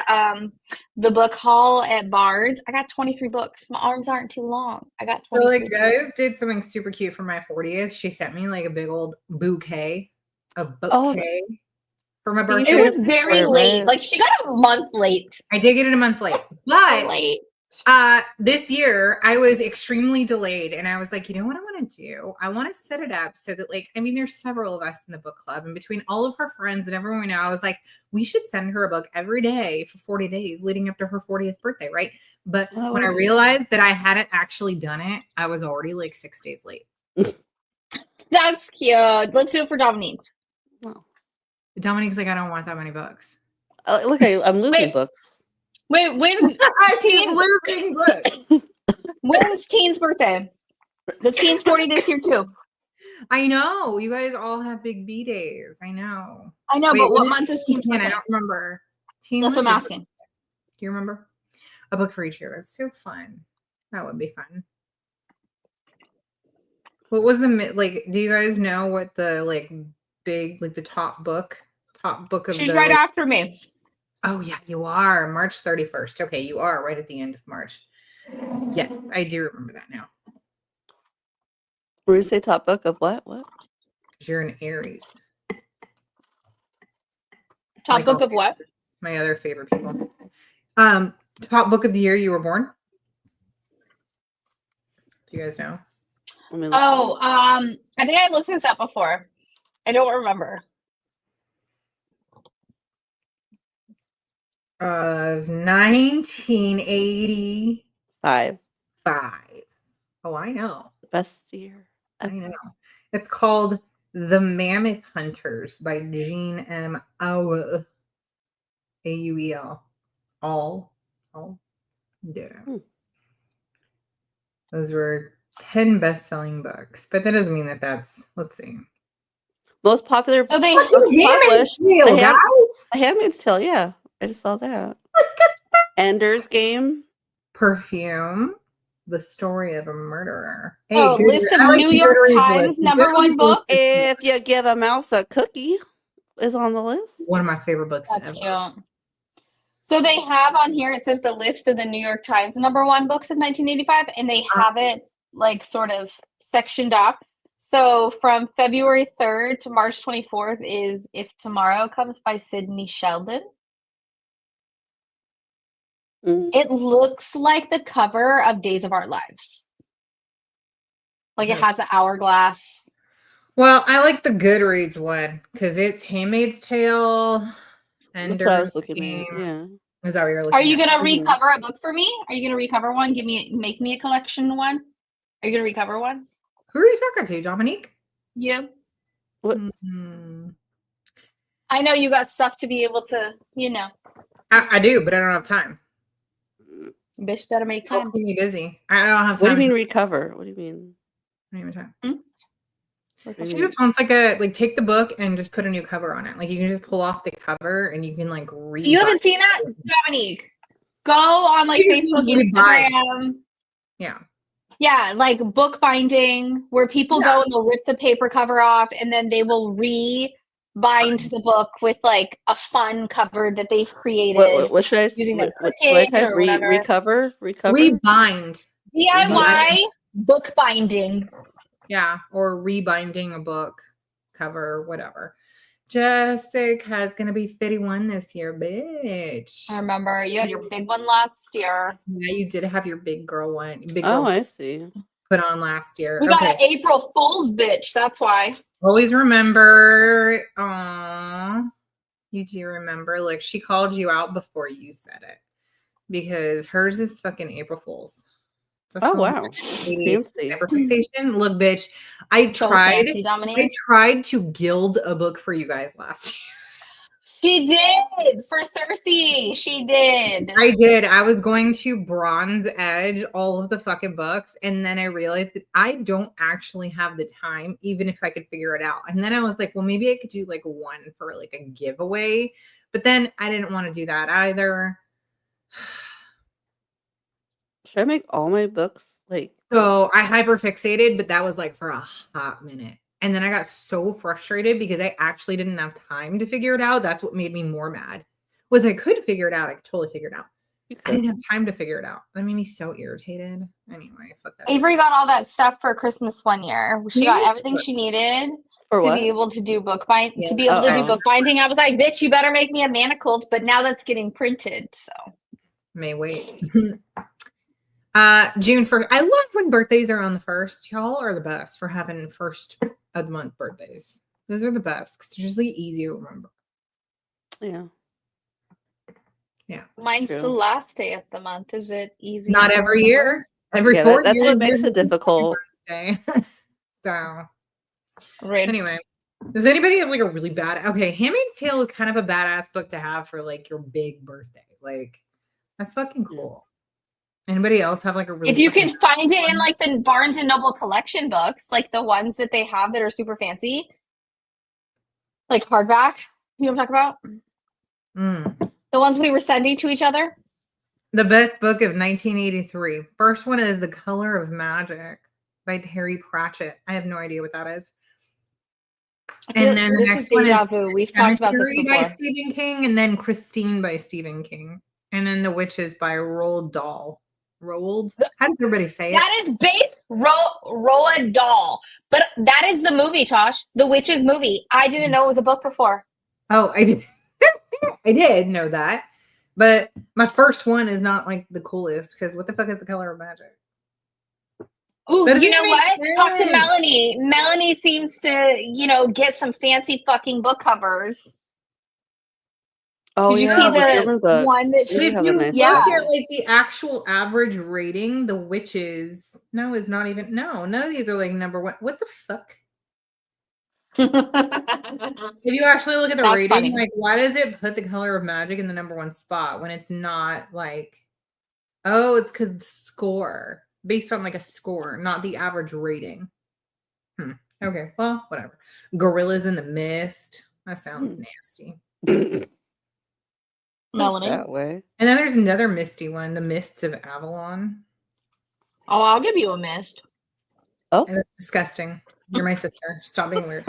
the book haul at Bard's, I got 23 books. My arms aren't too long. I got 23. So like guys did something super cute for my 40th. She sent me like a big old bouquet. For my birthday. It was very late. Like she got a month late. I did get it a month late. But late. This year I was extremely delayed and I was like, you know what I want to do? I want to set it up so that there's several of us in the book club, and between all of her friends and everyone we know, I was like, we should send her a book every day for 40 days leading up to her 40th birthday. Right. But when I realized that I hadn't actually done it, I was already like 6 days late. That's cute. Let's do it for Dominique's. Oh. Dominique's like, I don't want that many books. Look, I'm losing books. Wait, when's losing books? When's Teen's birthday? Because Teen's 40 this year too. I know. You guys all have big B days. I know. Wait, but what month is Teen's birthday? I don't remember. That's what I'm asking. Do you remember? A book for each year. That's so fun. That would be fun. What was the do you guys know what the big the top book of She's right after me. Oh yeah, you are. March 31st. Okay, you are right at the end of March. Yes, I do remember that now. Were you say top book of what? What? You're an Aries. Top book of what? My other favorite people. Top book of the year you were born. Do you guys know? I think I looked this up before. I don't remember. 1985. Oh, I know. Best year. I know. It's called The Mammoth Hunters by Jean M. Auel. Auel. All. Yeah. Those were 10 best-selling books, but that doesn't mean that's. Let's see. Most popular. So they published. A Handmaid's Tale. Yeah, I just saw that. Ender's Game. Perfume. The Story of a Murderer. Hey, list of New York Times #1 books. If You Give a Mouse a Cookie is on the list. One of my favorite books. That's cute. So they have on here, it says the list of the New York Times #1 books of 1985, and they have it sort of sectioned up. So from February 3rd to March 24th is If Tomorrow Comes by Sidney Sheldon. It looks like the cover of Days of Our Lives. It has the hourglass. Well, I like the Goodreads one because it's Handmaid's Tale. That's what I was looking at. Yeah. Is that what you're looking Are you going to recover a book for me? Are you going to recover one? Make me a collection one? Are you going to recover one? Who are you talking to, Dominique? You. What? I know you got stuff to be able to, I do, but I don't have time. Bitch better make time. Keep me busy. I don't have time. What do you mean recover? What do you mean? I don't even have time. She just wants like take the book and just put a new cover on it. Like you can just pull off the cover and you can like read. You haven't seen that, Dominique? Go on like Facebook, Instagram. Yeah. Yeah, like bookbinding where people go and they'll rip the paper cover off and then they will bind the book with like a fun cover that they've created. What should I using their Cricut or whatever. Recover. Rebind. DIY bookbinding. Yeah, or rebinding a book cover, whatever. Jessica's gonna be 51 this year, bitch. I remember you had your big one last year. Yeah, you did have your big girl one. I see. Put on last year. We got an April Fool's bitch. That's why. Always remember. You do remember. Like she called you out before you said it because hers is fucking April Fool's. Wow. Fancy. Fixation. Look, bitch. I tried to gild a book for you guys last year. She did for Cersei. She did. I did. I was going to bronze edge all of the fucking books. And then I realized that I don't actually have the time, even if I could figure it out. And then I was like, well, maybe I could do like one for like a giveaway. But then I didn't want to do that either. Should I make all my books like? So I hyperfixated, but that was like for a hot minute. And then I got so frustrated because I actually didn't have time to figure it out. That's what made me more mad. Was I could figure it out. I could totally figure it out. I didn't have time to figure it out. That made me so irritated. Anyway, fuck that. Avery got all that stuff for Christmas one year. She got everything she needed to be able to do bookbinding. To be able to do bookbinding, I was like, bitch, you better make me a mana quilt. But now that's getting printed. So may wait. June 1st. I love when birthdays are on the 1st. Y'all are the best for having first of the month birthdays. Those are the best because they're just like easy to remember. Yeah. Mine's the last day of the month. Is it easy? Not every year. Every 4 years. That's what makes it difficult. So anyway, does anybody have like a really bad? Okay, Handmaid's Tale is kind of a badass book to have for like your big birthday. Like that's fucking cool. Anybody else have like a really? If you can find it in like the Barnes and Noble collection books, like the ones that they have that are super fancy, like hardback. You know what I'm talking about? The ones we were sending to each other. The best book of 1983. First one is The Color of Magic by Terry Pratchett. I have no idea what that is. And then the next one is We've talked about this before. By Stephen King, and then Christine by Stephen King, and then The Witches by Roald Dahl. Roald? How does everybody say it? That is based Roald Dahl, but that is the movie, Tosh. The Witches movie. I didn't know it was a book before. Oh, I did. I did know that, but my first one is not like the coolest because what the fuck is The Color of Magic? Oh, you know what? Talk to Melanie. Melanie seems to, get some fancy fucking book covers. Oh, did you see the one that she? If you look at like the actual average rating, The Witches is not even. No, none of these are like number one. What the fuck? If you actually look at the rating, funny. Like, why does it put The Color of Magic in the number one spot when it's not like? Oh, it's because the score based on like a score, not the average rating. Okay, well, whatever. Gorillas in the Mist. That sounds nasty. Melanie. That way. And then there's another misty one, The Mists of Avalon. Oh, I'll give you a mist. Oh. And it's disgusting. You're my sister. Stop being weird.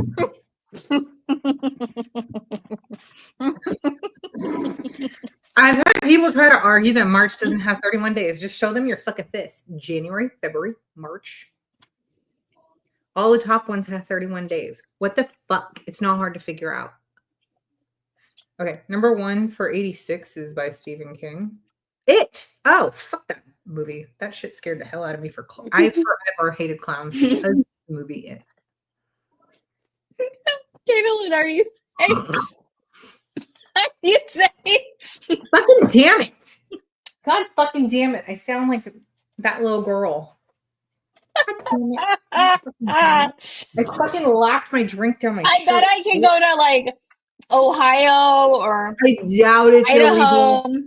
I've heard people try to argue that March doesn't have 31 days. Just show them your fucking fist. January, February, March. All the top ones have 31 days. What the fuck? It's not hard to figure out. Okay, number one for 86 is by Stephen King. It. Oh, fuck that movie. That shit scared the hell out of me. I forever hated clowns because of the movie It. David, are you saying? Are you saying? Fucking damn it. God fucking damn it. I sound like that little girl. I fucking laughed my drink down my I bet I can go to like Ohio or I doubt it's Idaho. illegal.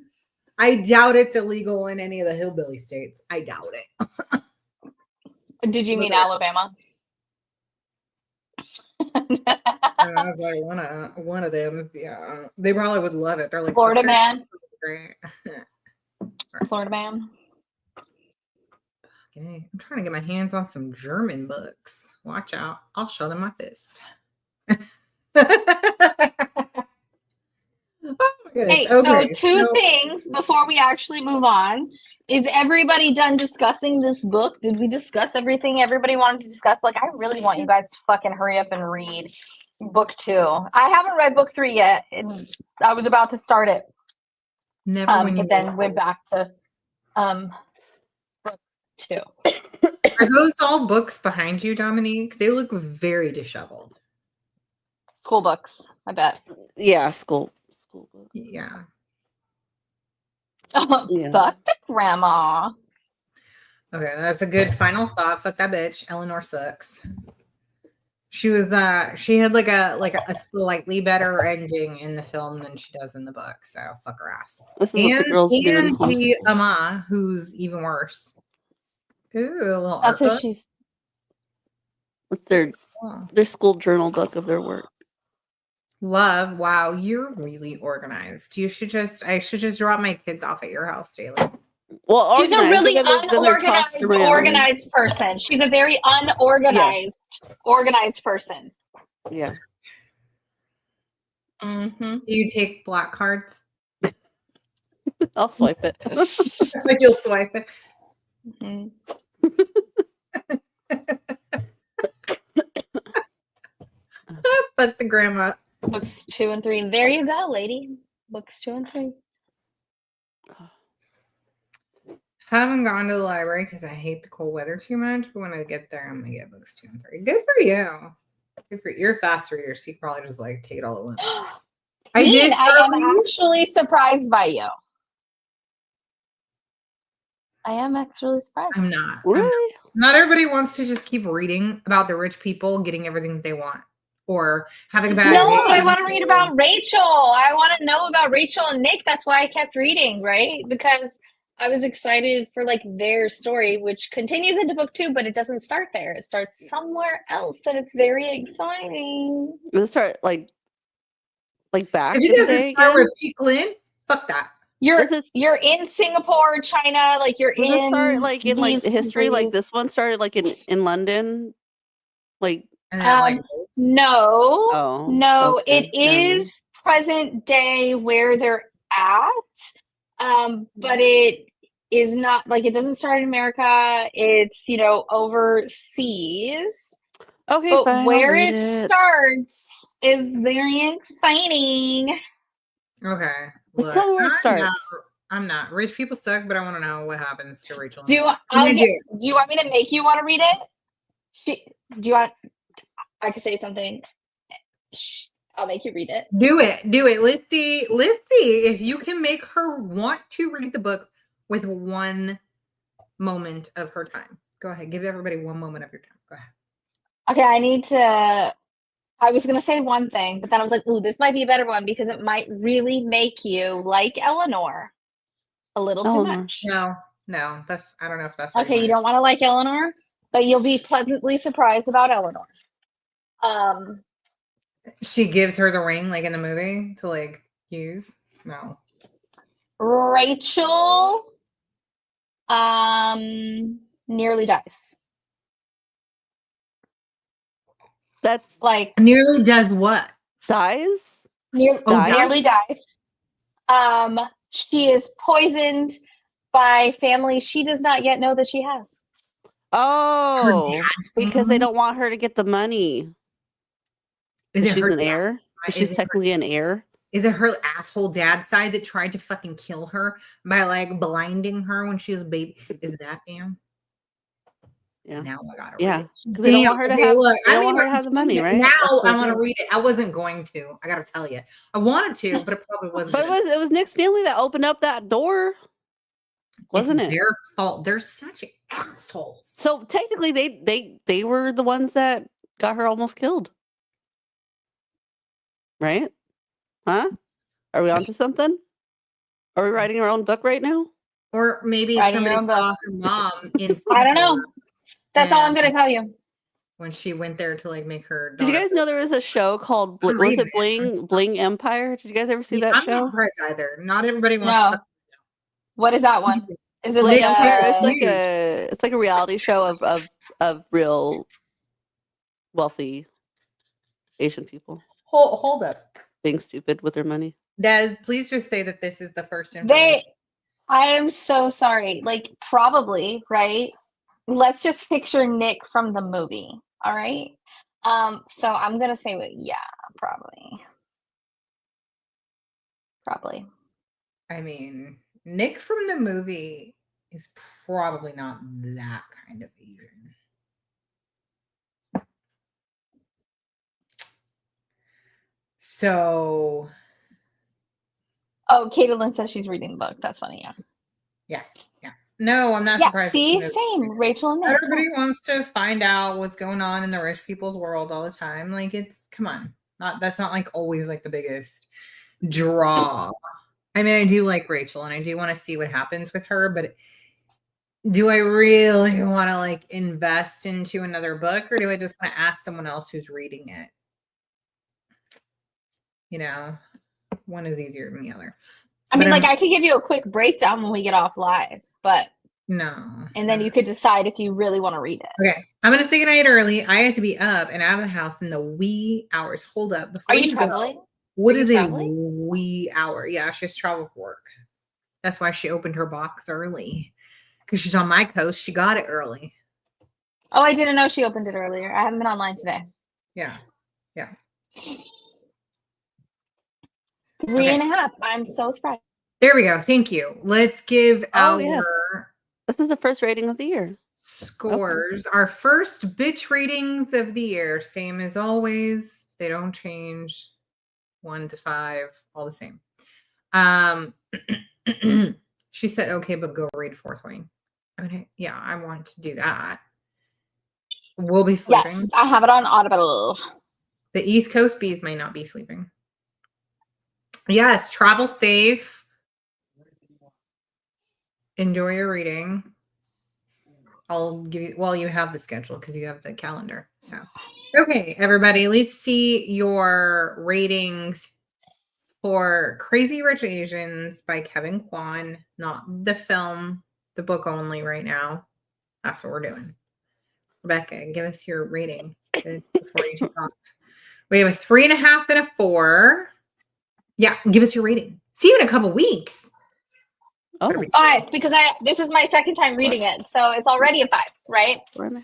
I doubt it's illegal in any of the hillbilly states. I doubt it. Did you mean Alabama? And I was like, one of them. Yeah, they probably would love it. They're like Florida man. Great. Florida man. Okay, I'm trying to get my hands on some German books. Watch out! I'll show them my fist. Hey, so two things before we actually move on. Is everybody done discussing this book? Did we discuss everything everybody wanted to discuss? Like, I really want you guys to fucking hurry up and read book 2. I haven't read book 3 yet, and I was about to start it. Never but then went back to book 2. Are those all books behind you, Dominique? They look very disheveled. School books, I bet. Yeah, school book. Yeah. Oh, Yeah. fuck the grandma. Okay, that's a good final thought. Fuck that bitch. Eleanor sucks. She had like a slightly better ending in the film than she does in the book, so fuck her ass. This is what the girls do in the homeschool. Ama, who's even worse. Ooh, a little That's art what book. she's. What's their school journal book of their work? Love. Wow, you're really organized. I should just drop my kids off at your house daily. Well, She's a really unorganized, organized person. She's a very organized person. Yeah. Mm-hmm. Do you take black cards? I'll swipe it. You'll swipe it. Mm-hmm. Fuck the grandma. Books 2 and 3. There you go, lady. Books 2 and 3. Haven't gone to the library because I hate the cold weather too much, but when I get there, I'm gonna get books 2 and 3. Good for you. Good for you. You're a fast reader, so you probably just like take it all at once. I am actually surprised by you. I am actually surprised. I'm not. Really? Not everybody wants to just keep reading about the rich people getting everything that they want or having a bad No, day. I want to read about Rachel. I want to know about Rachel and Nick. That's why I kept reading, right? Because I was excited for like their story, which continues into book 2, but it doesn't start there. It starts somewhere else, and it's very exciting. Does it start like back If in it the doesn't day start again? with Peaklin, fuck that. You're in Singapore, China, like you're Does in. it start like in like these history? Like countries. this one started like in London, like And then, No, oh no, okay. it is present day where they're at, but it is not like it doesn't start in America. It's overseas. Okay, But fine, where it starts is very exciting. okay. Let's tell me where it starts. I'm not. Rich people suck, but I want to know what happens to Rachel. Do you want me to make you want to read it? Do you want? I could say something. I'll make you read it. Do it. Let's see if you can make her want to read the book with one moment of her time. Go ahead. Give everybody one moment of your time. Go ahead. Okay, I was going to say one thing, but then I was like, ooh, this might be a better one because it might really make you like Eleanor a little too much. No, I don't know if that's okay. You don't want to like Eleanor, but you'll be pleasantly surprised about Eleanor. She gives her the ring like in the movie to like use. No. Rachel nearly dies. That's like nearly does what? Dies? Nearly dies. She is poisoned by family she does not yet know that she has. Oh, because they don't want her to get the money. She's an heir? She's technically an heir? Is it her asshole dad's side that tried to fucking kill her by like blinding her when she was a baby? Is that fam? Yeah. Now I gotta read it. They don't want her to have. They don't want her to have the money, right? Now I want to read it. I wasn't going to. I gotta tell you, I wanted to, but it probably wasn't. But it was Nick's family that opened up that door, wasn't it? Their fault. They're such assholes. So technically, they were the ones that got her almost killed, right? Huh? Are we onto something? Are we writing our own book right now? Or maybe somebody saw her mom in I don't know. That's all I'm going to tell you. when she went there to like make her Did you daughter. guys know there was a show called I'm was it reading Bling Empire? Did you guys ever see that I'm show? not surprised either. Not everybody wants No. What is that one? Is it Bling like Empire. a It's like a reality show of real wealthy Asian people hold up. being stupid with their money. Des, please just say that this is the first information. they I am so sorry. Like probably, right? Let's just picture Nick from the movie. All right. So I'm gonna say yeah, probably. Probably. I mean, Nick from the movie is probably not that kind of Asian. So, Oh, Caitlin says she's reading the book. That's funny, yeah. yeah. No, I'm not Yeah, surprised. see, same. Rachel and Nick. Everybody wants to find out what's going on in the rich people's world all the time. Like, come on. That's not like always like the biggest draw. I mean, I do like Rachel and I do want to see what happens with her, but do I really want to like invest into another book, or do I just want to ask someone else who's reading it? You know, one is easier than the other. I mean, like I could give you a quick breakdown when we get off live, but no. And then you could decide if you really want to read it. Okay, I'm gonna say goodnight early. I have to be up and out of the house in the wee hours. Hold up. Are you traveling? What is a wee hour? Yeah, she has to travel for work. That's why she opened her box early. Because she's on my coast. She got it early. Oh, I didn't know she opened it earlier. I haven't been online today. Yeah. 3.5. I'm so surprised. There we go. Thank you. Let's give Yes. This is the first rating of the year. Scores. Okay. Our first bitch ratings of the year. Same as always. They don't change. 1 to 5. All the same. She said, okay, but go read Fourth Wing. I mean, yeah, I want to do that. We'll be sleeping. Yes, I have it on Audible. The East Coast bees might not be sleeping. Yes, travel safe. Enjoy your reading. I'll give you, well, you have the schedule because you have the calendar. So, okay, everybody, let's see your ratings for Crazy Rich Asians by Kevin Kwan. Not the film, the book only right now. That's what we're doing. Rebecca, give us your rating before you take off. We have a 3.5 and a 4. Yeah, give us your rating. See you in a couple weeks. Oh, 5, because this is my second time reading it, so it's already a 5, right? 4.5.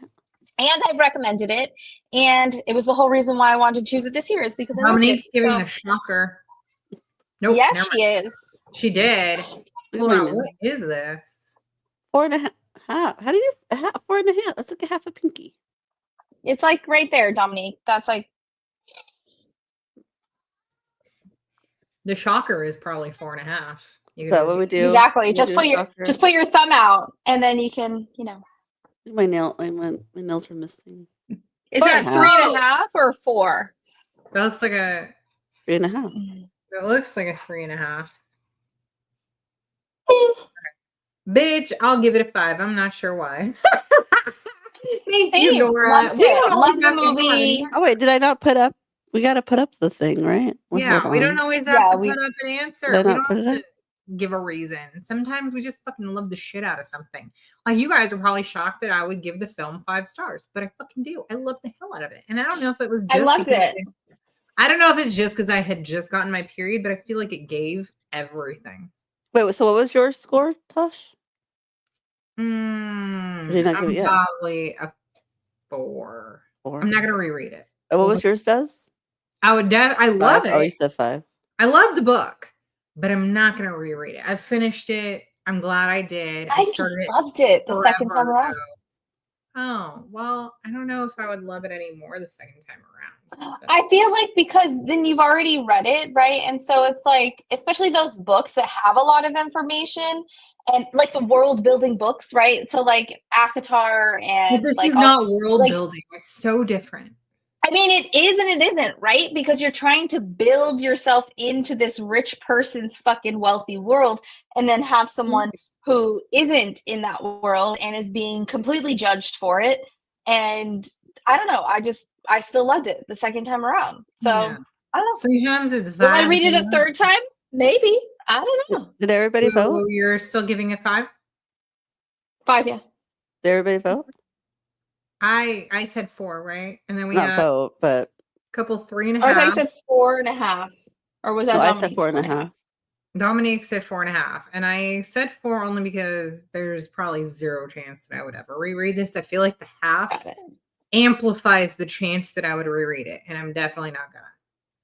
And I've recommended it, and it was the whole reason why I wanted to choose it this year is because I loved it. Giving a shocker. Nope. Yes, she is. She did. Hold on, what is this? 4.5. How do you 4.5? That's like a half a pinky. It's like right there, Dominique. That's like the shocker is probly 4.5. So what we do? Exactly. Just put your thumb out, and then you can, My nails were missing. Is that 3.5 or 4? That looks like a 3.5. It looks like a 3.5. Bitch, I'll give it a 5. I'm not sure why. Thank you, Nora. Loved it. Loved the movie. Oh wait, did I not put up? We got to put up the thing, right? Yeah, we don't always have to put up an answer. We don't have to give a reason. Sometimes we just fucking love the shit out of something. Like you guys are probably shocked that I would give the film 5 stars, but I fucking do. I love the hell out of it. And I don't know if it was just I loved it. I don't know if it's just because I had just gotten my period, but I feel like it gave everything. Wait, so what was your score, Tosh? I'm probably a 4. I'm not gonna reread it. And what was yours, Des? I love it. Oh, you said 5. I love the book, but I'm not gonna reread it. I finished it. I'm glad I did. I loved it the second time around. Oh, well, I don't know if I would love it anymore the second time around. I feel like because then you've already read it, right? And so it's like, especially those books that have a lot of information and like the world building books, right? So like ACOTAR and this is not world building. It's so different. I mean, it is and it isn't, right? Because you're trying to build yourself into this rich person's fucking wealthy world and then have someone who isn't in that world and is being completely judged for it. And I don't know. I still loved it the second time around. So Yeah. I don't know. Sometimes it's Will I vibes read it a and third time? Maybe. I don't know. Did everybody vote? So you're still giving it 5? 5, yeah. Did everybody vote? I said 4, right? And then we Not have vote, but a couple 3.5. Oh, I thought you said 4.5. Or was that no, I Dominique's said 4.5. Dominique said 4.5, and I said 4 only because there's probably 0 chance that I would ever reread this. I feel like the half Got it. amplifies the chance that I would reread it, and I'm definitely not gonna.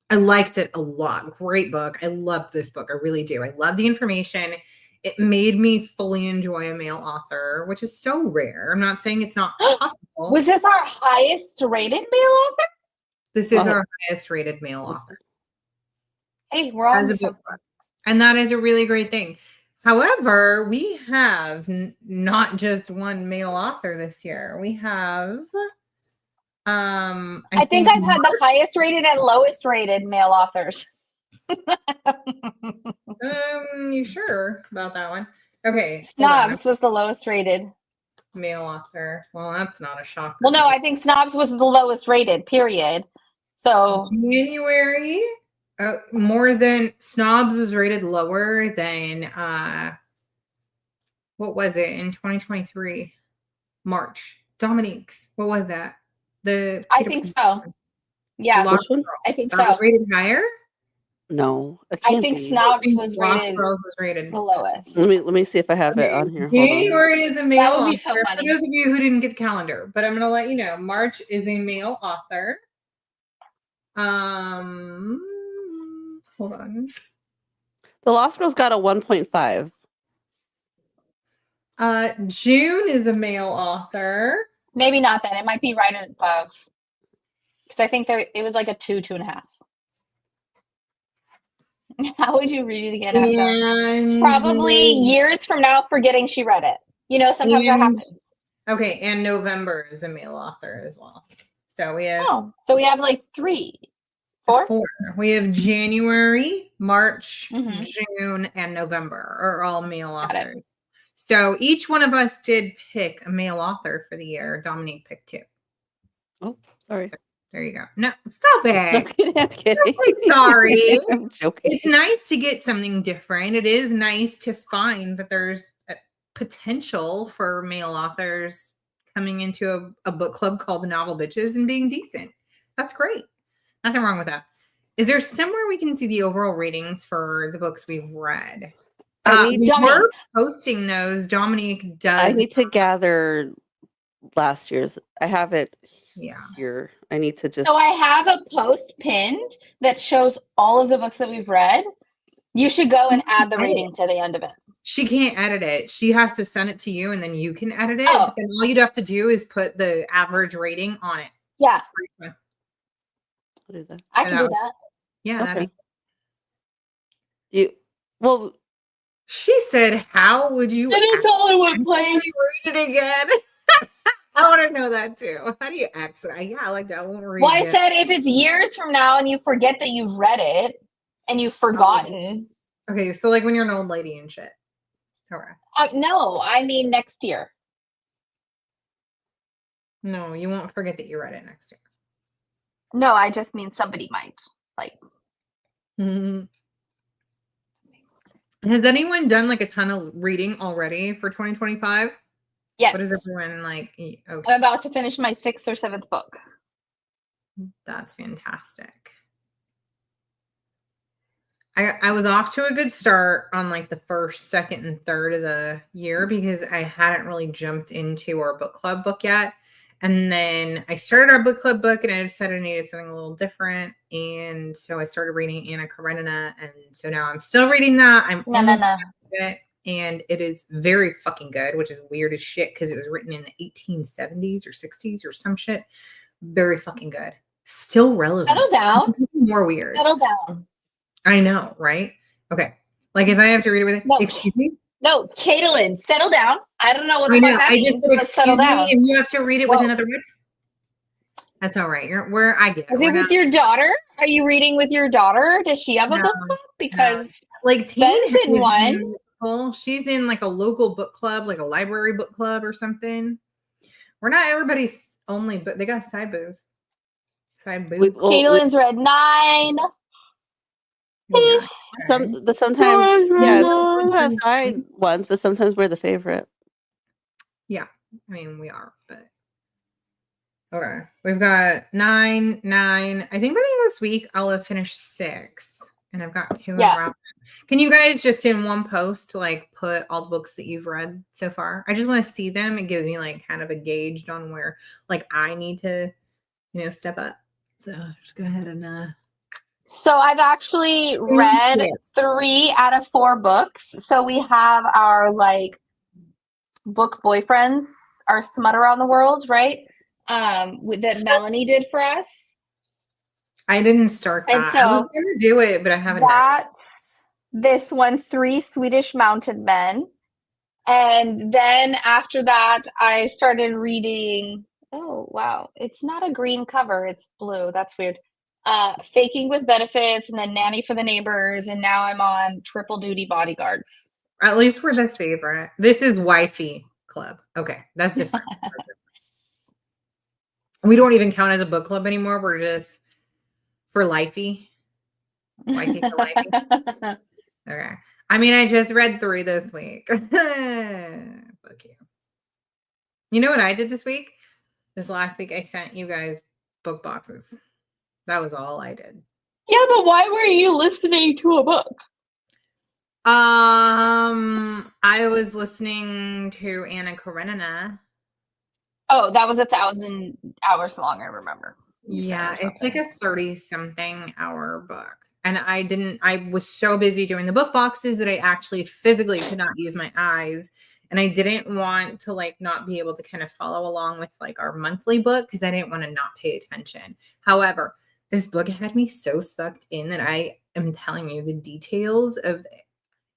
I liked it a lot. Great book. I loved this book. I really do. I love the information. It made me fully enjoy a male author, which is so rare. I'm not saying it's not possible. Was this our highest rated male author? This is our highest rated male author. Hey, we're all As a book club. And that is a really great thing. However, we have not just one male author this year. We have I think I've had the highest rated and lowest rated male authors. You sure about that one? Okay. Snobs was the lowest rated male author. Well, that's not a shocker. Well, no, I think Snobs was the lowest rated, period. So January, more than Snobs was rated lower than what was it in 2023? March. Dominique's. What was that? I think so. Yeah, I think so. Was rated higher? No, I think Snobs was rated the lowest. Let me see if I have it on here. January is a male That would be author. so funny. For those of you who didn't get the calendar, but I'm going to let you know. March is a male author. Hold on. The Lost Girls got a 1.5. June is a male author. Maybe not then. It might be right above. Because I think it was like a 2.5. How would you read it again? Probably years from now, forgetting she read it. You know, sometimes that happens. Okay, and November is a male author as well. So we have. Oh, so we have like 3, 4. We have January, March, June, and November are all male authors. So each one of us did pick a male author for the year. Dominique picked 2. Oh, sorry. There you go. No, stop it. I'm kidding. Sorry. I'm joking. It's nice to get something different. It is nice to find that there's a potential for male authors coming into a book club called the Novel Bitches and being decent. That's great. Nothing wrong with that. Is there somewhere we can see the overall ratings for the books we've read? We're posting those. Dominique does. I need to gather last year's. I have it. Yeah. Here. I need to just. So I have a post pinned that shows all of the books that we've read. You should go and add the rating to the end of it. She can't edit it. She has to send it to you, and then you can edit it. Oh. But then all you'd have to do is put the average rating on it. Yeah. What is that? I can do that. Yeah. Okay. Well. She said, "How would you?" And it's all in one place. Read it again. I want to know that too. How do you exit? Yeah, I like that. I won't read Well, I it. said if it's years from now and you forget that you've read it and you've forgotten. Okay, so like when you're an old lady and shit. Okay. No, I mean next year. No, you won't forget that you read it next year. No, I just mean somebody might. Like. Mm-hmm. Has anyone done like a ton of reading already for 2025? Yes. What is everyone like? Okay. I'm about to finish my 6th or 7th book. That's fantastic. I was off to a good start on like the 1st, 2nd, and 3rd of the year because I hadn't really jumped into our book club book yet. And then I started our book club book and I decided I needed something a little different. And so I started reading Anna Karenina. And so now I'm still reading that. I'm almost done with it. And it is very fucking good, which is weird as shit because it was written in the 1870s or 60s or some shit. Very fucking good. Still relevant. Settle down. More weird. Settle down. I know, right? Okay. Like if I have to read it with it. No. Excuse me? No, Caitlin, settle down. I don't know what the fuck that means, but settle down. And you have to read it with another word. That's all right. I get it. Is it with your daughter? Are you reading with your daughter? Does she have a book club? Because like Ben's in one. She's in like a local book club, like a library book club or something. We're not everybody's only, but they got side boobs. Side We, boobs. well, we, Caitlin's read 9. Yeah. Okay. but sometimes, yeah, some people have Mhm. side ones, but sometimes we're the favorite. Yeah. I mean, we are, but okay. We've got 9. I think by the end of this week, I'll have finished 6. And I've got 2 in Yeah. round. Can you guys just in one post like put all the books that you've read so far? I just want to see them. It gives me like kind of a gauge on where like I need to, step up. So just go ahead and So I've actually read 3 out of 4 books. So we have our like book boyfriends, our smut around the world, right? That Melanie did for us. I didn't start that. And so I was gonna do it, but I haven't. That's this one, 3 Swedish Mounted Men. And then after that, I started reading. Oh, wow. It's not a green cover. It's blue. That's weird. Faking with Benefits, and then Nanny for the Neighbors. And now I'm on Triple Duty Bodyguards. At least we're the favorite. This is Wifey Club. Okay, that's different. We don't even count as a book club anymore. We're just for lifey. Wifey for lifey. Okay. I mean, I just read 3 this week. Fuck you. You know what I did this week? This last week, I sent you guys book boxes. That was all I did. Yeah, but why were you listening to a book? I was listening to Anna Karenina. Oh, that was 1,000 hours long, I remember. Yeah, it's like a 30-something hour book. And I was so busy doing the book boxes that I actually physically could not use my eyes. And I didn't want to like not be able to kind of follow along with like our monthly book because I didn't want to not pay attention. However, this book had me so sucked in that I am telling you the details of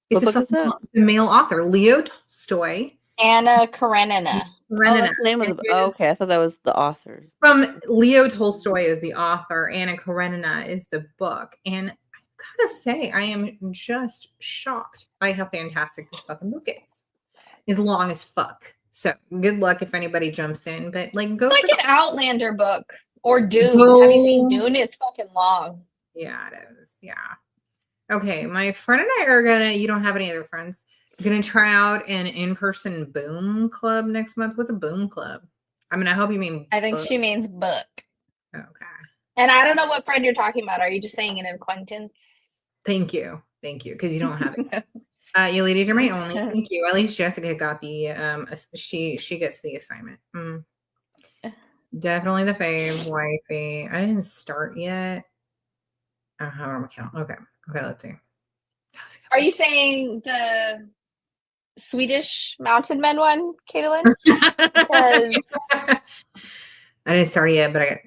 it's a male author, Leo Tolstoy. Anna Karenina. Oh, that's the name of the book. Oh, okay. I thought that was the author. From Leo Tolstoy is the author. Anna Karenina is the book. And I gotta say, I am just shocked by how fantastic this fucking book is. It's long as fuck. So good luck if anybody jumps in. But like go. It's like an Outlander book. Or Dune. Have you seen Dune? It's fucking long. Yeah, it is. Yeah. Okay, my friend and I are gonna. You don't have any other friends? Gonna try out an in-person boom club next month. What's a boom club? I mean, I hope you mean. I think she means book. Okay. And I don't know what friend you're talking about. Are you just saying an acquaintance? Thank you, because you don't have it. You ladies are my only. Thank you. At least Jessica got the. She gets the assignment. Definitely the fave wifey. I didn't start yet. I don't have it on my account. Okay, let's see. Are you saying the Swedish Mounted Men one, Caitlin? Because I didn't start yet, but I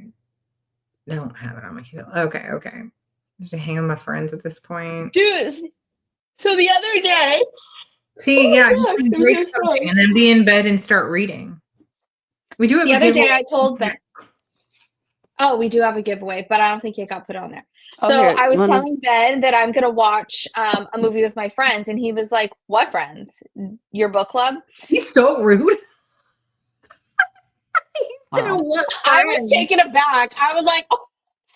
don't have it on my account. Okay. Just hang on my friends at this point. Dude, so the other day. See, just break something and then be in bed and start reading. We do have the other day I told Ben. Oh, we do have a giveaway, but I don't think it got put on there. So I was telling Ben that I'm going to watch a movie with my friends, and he was like, "What friends? Your book club?" He's so rude. Wow. I was taken aback. I was like, "Oh,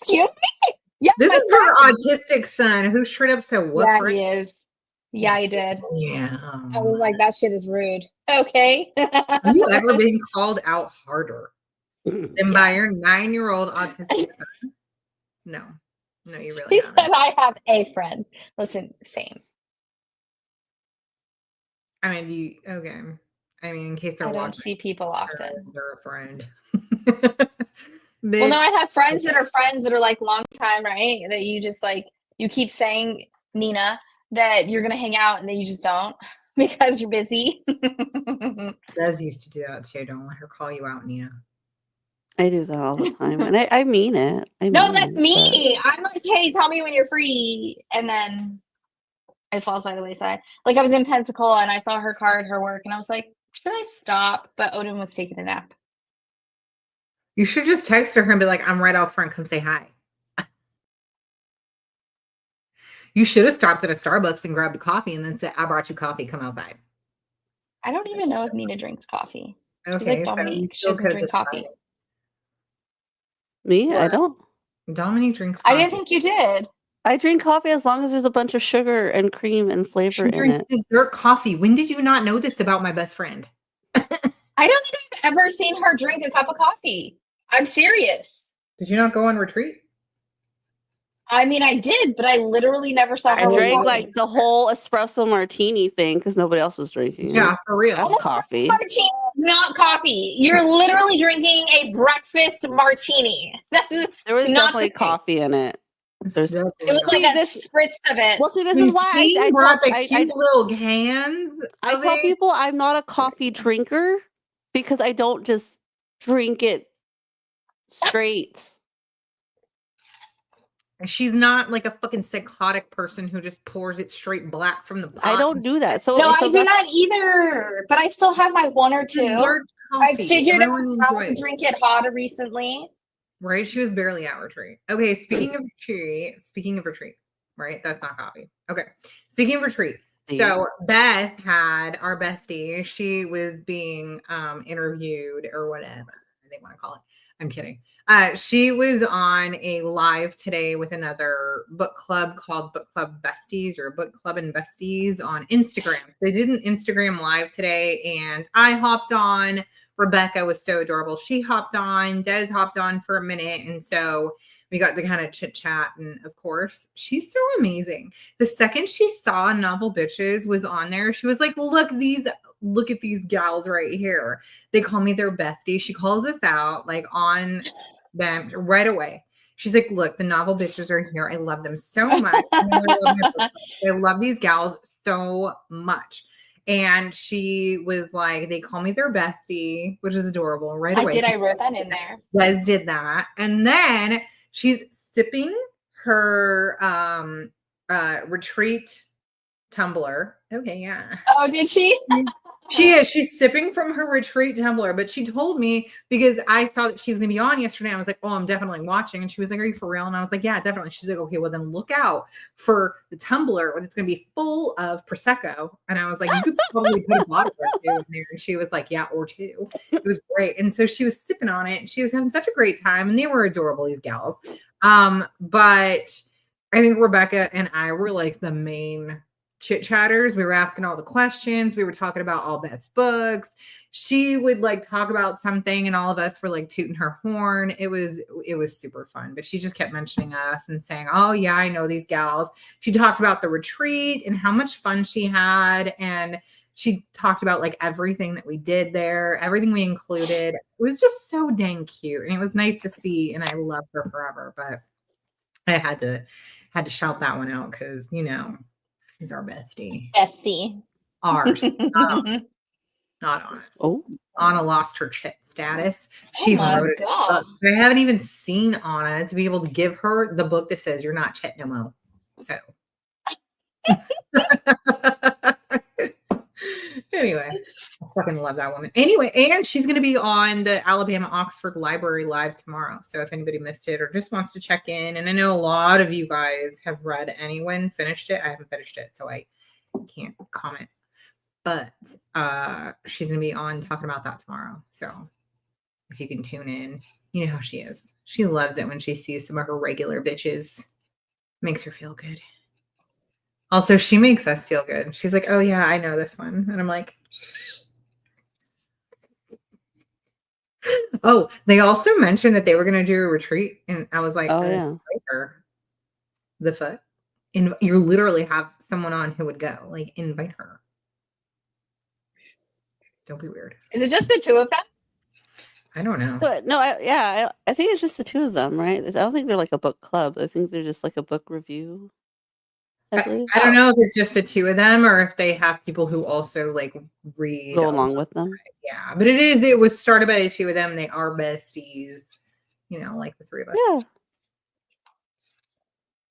excuse me." Yeah, this is her autistic son who straight up said, "What?" Yeah, he is. Yeah, he did. Yeah. I was like, "That shit is rude." Okay. Have you ever been called out harder than by your 9-year-old autistic son? No, you really He haven't. said I have a friend. Listen, same. I mean, okay. I mean, in case they're watching. I don't see people often. They're a friend. Well, no, I have friends that are like long time, right? That you just like, you keep saying, Nina, that you're going to hang out and then you just don't because you're busy. Des used to do that too. Don't let her call you out, Nina. I do that all the time. And I mean it. No, that's me. I'm like, hey, tell me when you're free. And then it falls by the wayside. Like I was in Pensacola and I saw her card, her work, and I was like, should I stop? But Odin was taking a nap. You should just text her and be like, I'm right out front. Come say hi. You should have stopped at a Starbucks and grabbed a coffee and then said, I brought you coffee. Come outside. I don't even know if Nina drinks coffee. Okay, like so you she still doesn't drink coffee. Me? I What? don't. Dominique drinks I coffee. didn't think you did. I drink coffee as long as there's a bunch of sugar and cream and flavor She in drinks it. dessert coffee. When did you not know this about my best friend? I don't think I've ever seen her drink a cup of coffee. I'm serious. Did you not go on retreat? I mean, I did, but I literally never saw I her with drank coffee. like the whole espresso martini thing because nobody else was drinking it. Yeah, for real. That's coffee. Martini is not coffee. You're literally drinking a breakfast martini. There was not definitely coffee in it. There's- It was like a spritz of it. Well, see, this is why I brought tell, the cute little cans. I tell people I'm not a coffee drinker because I don't just drink it straight. She's not like a fucking psychotic person who just pours it straight black from the pot. I don't do that. So no, so I do not either. But I still have my one or two. I figured out how to drink it hot recently. Right? She was barely at retreat. Okay, speaking of retreat, right? That's not coffee. Okay. Speaking of retreat. So Beth had our bestie. She was being interviewed or whatever they want to call it. I'm kidding. She was on a live today with another book club called Book Club Besties or Book Club and Besties on Instagram. So they did an Instagram live today and I hopped on. Rebecca was so adorable. She hopped on. Des hopped on for a minute. And so we got to kind of chit chat. And of course, she's so amazing. The second she saw Novel Bitches was on there, she was like, look at these gals right here. They call me their bestie. She calls us out like on them right away. She's like, look, the Novel Bitches are here. I love them so much. I love these gals so much. And she was like, they call me their bestie, which is adorable right away. I wrote that in there. Les did that. And then she's sipping her retreat tumbler. Okay, yeah. Oh, did she? She is. She's sipping from her retreat tumbler, but she told me because I thought that she was going to be on yesterday. I was like, oh, I'm definitely watching. And she was like, are you for real? And I was like, yeah, definitely. She's like, okay, well, then look out for the tumbler when it's going to be full of Prosecco. And I was like, you could probably put a bottle or two in there. And she was like, yeah, or two. It was great. And so she was sipping on it. And she was having such a great time. And they were adorable, these gals. But I think Rebecca and I were like the main chit chatters. We were asking all the questions. We were talking about all Beth's books. She would like talk about something and all of us were like tooting her horn. It was super fun, but she just kept mentioning us and saying, oh yeah, I know these gals. She talked about the retreat and how much fun she had. And she talked about like everything that we did there, everything we included. It was just so dang cute. And it was nice to see. And I love her forever, but I had to shout that one out because, you know, she's our bestie. Bestie. Ours. Not Anna's. Oh. Anna lost her chit status. She wrote it. I haven't even seen Anna to be able to give her the book that says you're not chit no more. So anyway, I fucking love that woman. Anyway, and she's going to be on the Alabama Oxford Library Live tomorrow. So if anybody missed it or just wants to check in, and I know a lot of you guys have read Anyone, finished it. I haven't finished it, so I can't comment. But she's going to be on talking about that tomorrow. So if you can tune in, you know how she is. She loves it when she sees some of her regular bitches. Makes her feel good. Also, she makes us feel good. She's like, oh, yeah, I know this one. And I'm like, oh, they also mentioned that they were going to do a retreat. And I was like, oh, yeah. Invite her. The fuck? And you literally have someone on who would go. Like, invite her. Don't be weird. Is it just the two of them? I don't know. So, no, I think it's just the two of them, right? I don't think they're like a book club. I think they're just like a book review. I don't know if it's just the two of them or if they have people who also like read. Go along with them. Yeah, but it was started by the two of them. They are besties, you know, like the three of us. Yeah.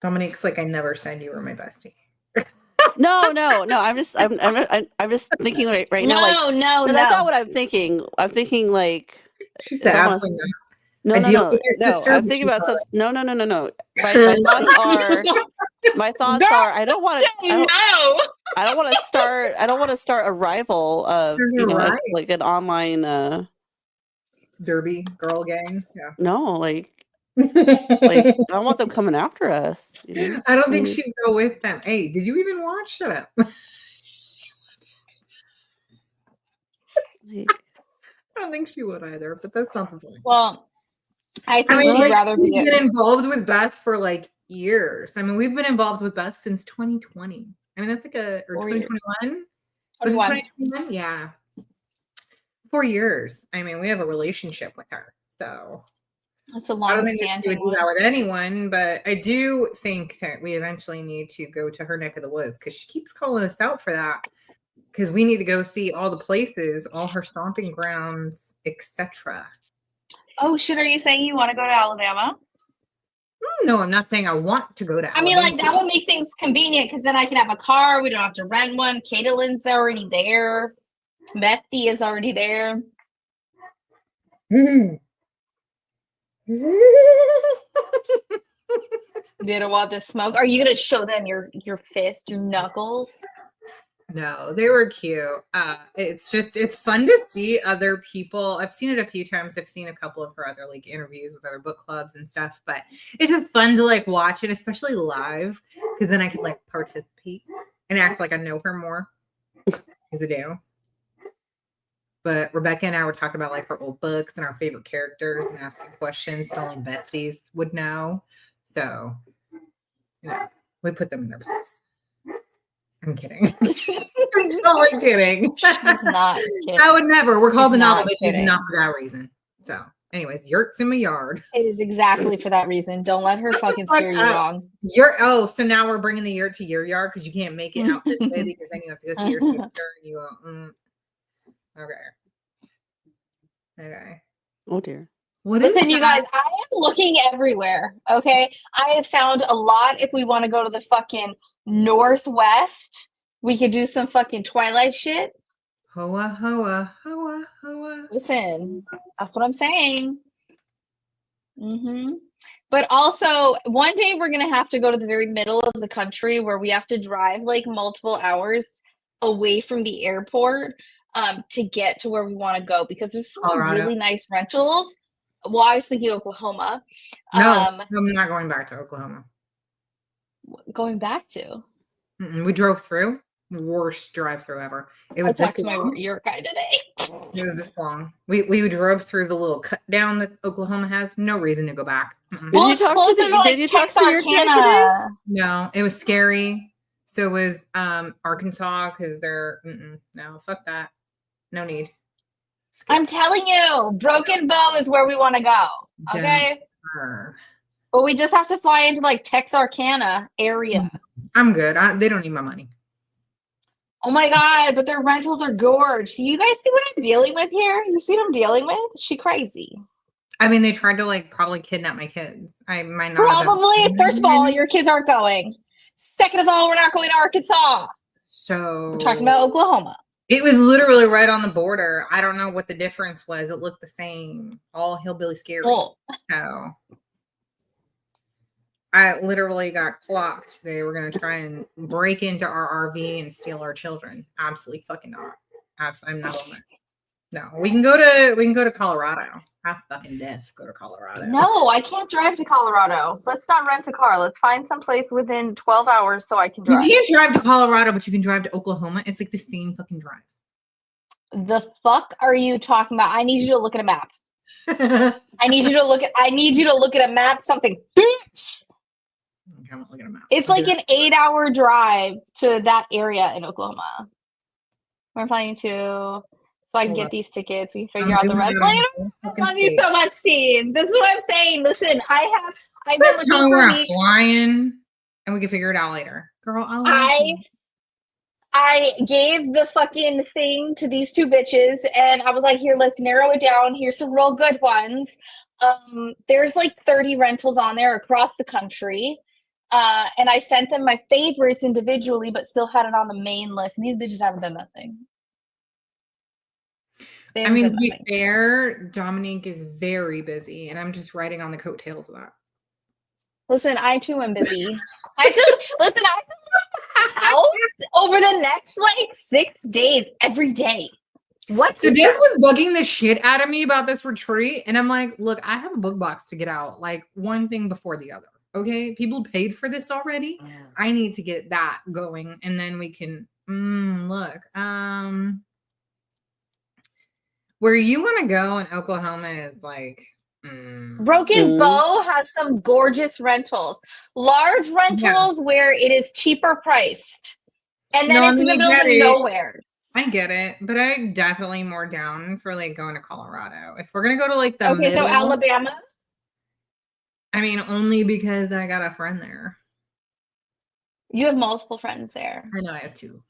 Dominique's like, I never said you were my bestie. No. I'm just thinking right now. No. That's not what I'm thinking. I'm thinking like. She said absolutely not. No. I'm thinking about something. No. My thoughts are. I don't want to start a rival of like an online derby girl gang. Yeah. No, like Like, I don't want them coming after us. You know? I don't think she'd go with them. Hey, did you even watch? Shut up. Like, I don't think she would either, but that's not the point. Well, I think mean, she'd like, rather be. we've been involved with Beth for like years. I mean, we've been involved with Beth since 2020. I mean, that's like or 2021. Was it 2021? Yeah. 4 years. I mean, we have a relationship with her, so It's a I don't long think we standing would do that with anyone, but I do think that we eventually need to go to her neck of the woods because she keeps calling us out for that. Because we need to go see all the places, all her stomping grounds, etc. Oh shit! Are you saying you want to go to Alabama? No, I'm not saying I want to go to Alabama. I mean, like, that would make things convenient because then I can have a car. We don't have to rent one. Caitlin's already there. Methty is already there. Mm-hmm. You don't want this smoke? Are you gonna show them your fist, your knuckles? No, they were cute. It's fun to see other people. I've seen it a few times. I've seen a couple of her other like interviews with other book clubs and stuff, but it's just fun to like watch it, especially live, because then I can like participate and act like I know her more. As I do. But Rebecca and I were talking about like her old books and our favorite characters and asking questions that only besties would know. So, we put them in their place. I'm kidding. I'm totally kidding. She's not kidding. I would never. We're called the novel bitches, kidding. not for that reason. So, anyways, yurts in my yard. It is exactly for that reason. Don't let her fucking steer you wrong. So now we're bringing the yurt to your yard because you can't make it out this way because then you have to go see your sister and you go, Okay. oh dear. Listen, you guys, I am looking everywhere. Okay. I have found a lot. If we want to go to the fucking Northwest, we could do some fucking Twilight shit. Hoa, hoa, hoa, hoa. Listen, that's what I'm saying. But also, one day we're going to have to go to the very middle of the country where we have to drive like multiple hours away from the airport to get to where we want to go because there's some really nice rentals. Well, I was thinking Oklahoma. No, I'm not going back to Oklahoma. Going back to? We drove through. Worst drive-through ever. It was I talked to your guy today. It was this long. We drove through the little cut down that Oklahoma has. No reason to go back. Well, it's closer to like Texarkana. No, it was scary. So it was Arkansas because they're no, fuck that. No need. I'm telling you, Broken Bow is where we want to go. Okay. But we just have to fly into like Texarkana area. I'm good. They don't need my money. Oh my God, but their rentals are gorgeous. You guys see what I'm dealing with here? You see what I'm dealing with? She crazy. I mean, they tried to like probably kidnap my kids. I might not. Probably. First of all, your kids aren't going. Second of all, we're not going to Arkansas. So we're talking about Oklahoma. It was literally right on the border. I don't know what the difference was. It looked the same. All hillbilly scary. Oh. So I literally got clocked. They were going to try and break into our RV and steal our children. Absolutely fucking not. I'm not on that. No, we can go to Colorado. Half fucking deaf. Go to Colorado. No, I can't drive to Colorado. Let's not rent a car. Let's find some place within 12 hours so I can drive. You can't drive to Colorado, but you can drive to Oklahoma. It's like the same fucking drive. The fuck are you talking about? I need you to look at a map. I need you to look at a map. Something. I'm looking at a map. It's like an 8-hour drive to that area in Oklahoma. We're planning to. So I can get these tickets. We can figure out the rest later. I love you so much, Steve. This is what I'm saying. Listen, I've been looking for weeks. Flying, and we can figure it out later. Girl, I gave the fucking thing to these two bitches, and I was like, here, let's narrow it down. Here's some real good ones. There's like 30 rentals on there across the country. And I sent them my favorites individually, but still had it on the main list. And these bitches haven't done nothing. I mean, to be fair, Dominique is very busy, and I'm just riding on the coattails of that. Listen, I too am busy. I leave the house over the next like 6 days every day. What? So Des was bugging the shit out of me about this retreat. And I'm like, look, I have a book box to get out. Like one thing before the other. Okay. People paid for this already. I need to get that going. And then we can look. Where you want to go in Oklahoma is like Broken Bow has some gorgeous rentals. Large rentals where it is cheaper priced. And then it's in the middle of nowhere. I get it, but I'm definitely more down for like going to Colorado. If we're gonna go to like the middle, so Alabama. I mean, only because I got a friend there. You have multiple friends there. I know, I have 2.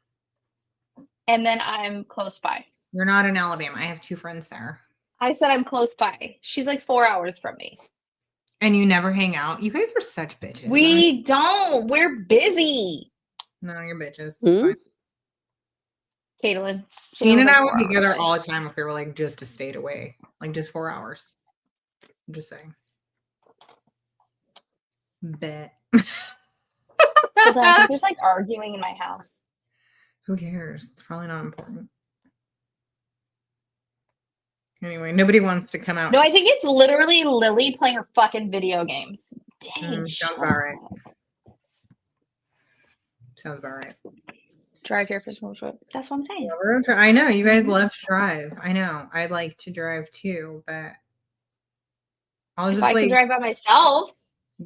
And then I'm close by. You're not in Alabama. I have 2 friends there. I said I'm close by. She's like 4 hours from me. And you never hang out. You guys are such bitches. We don't. We're busy. No, you're bitches. That's fine. Caitlin. Shane and I would be together all the time if we were like just a state away. Like just 4 hours. I'm just saying. Bet. Hold on, I think there's like arguing in my house. Who cares? It's probably not important. Anyway, nobody wants to come out. No, I think it's literally Lily playing her fucking video games. Dang. Sounds about right. Sounds about right. Drive here for some trip. That's what I'm saying. Yeah, I know you guys love to drive. I know. I'd like to drive too, but I'll just can drive by myself.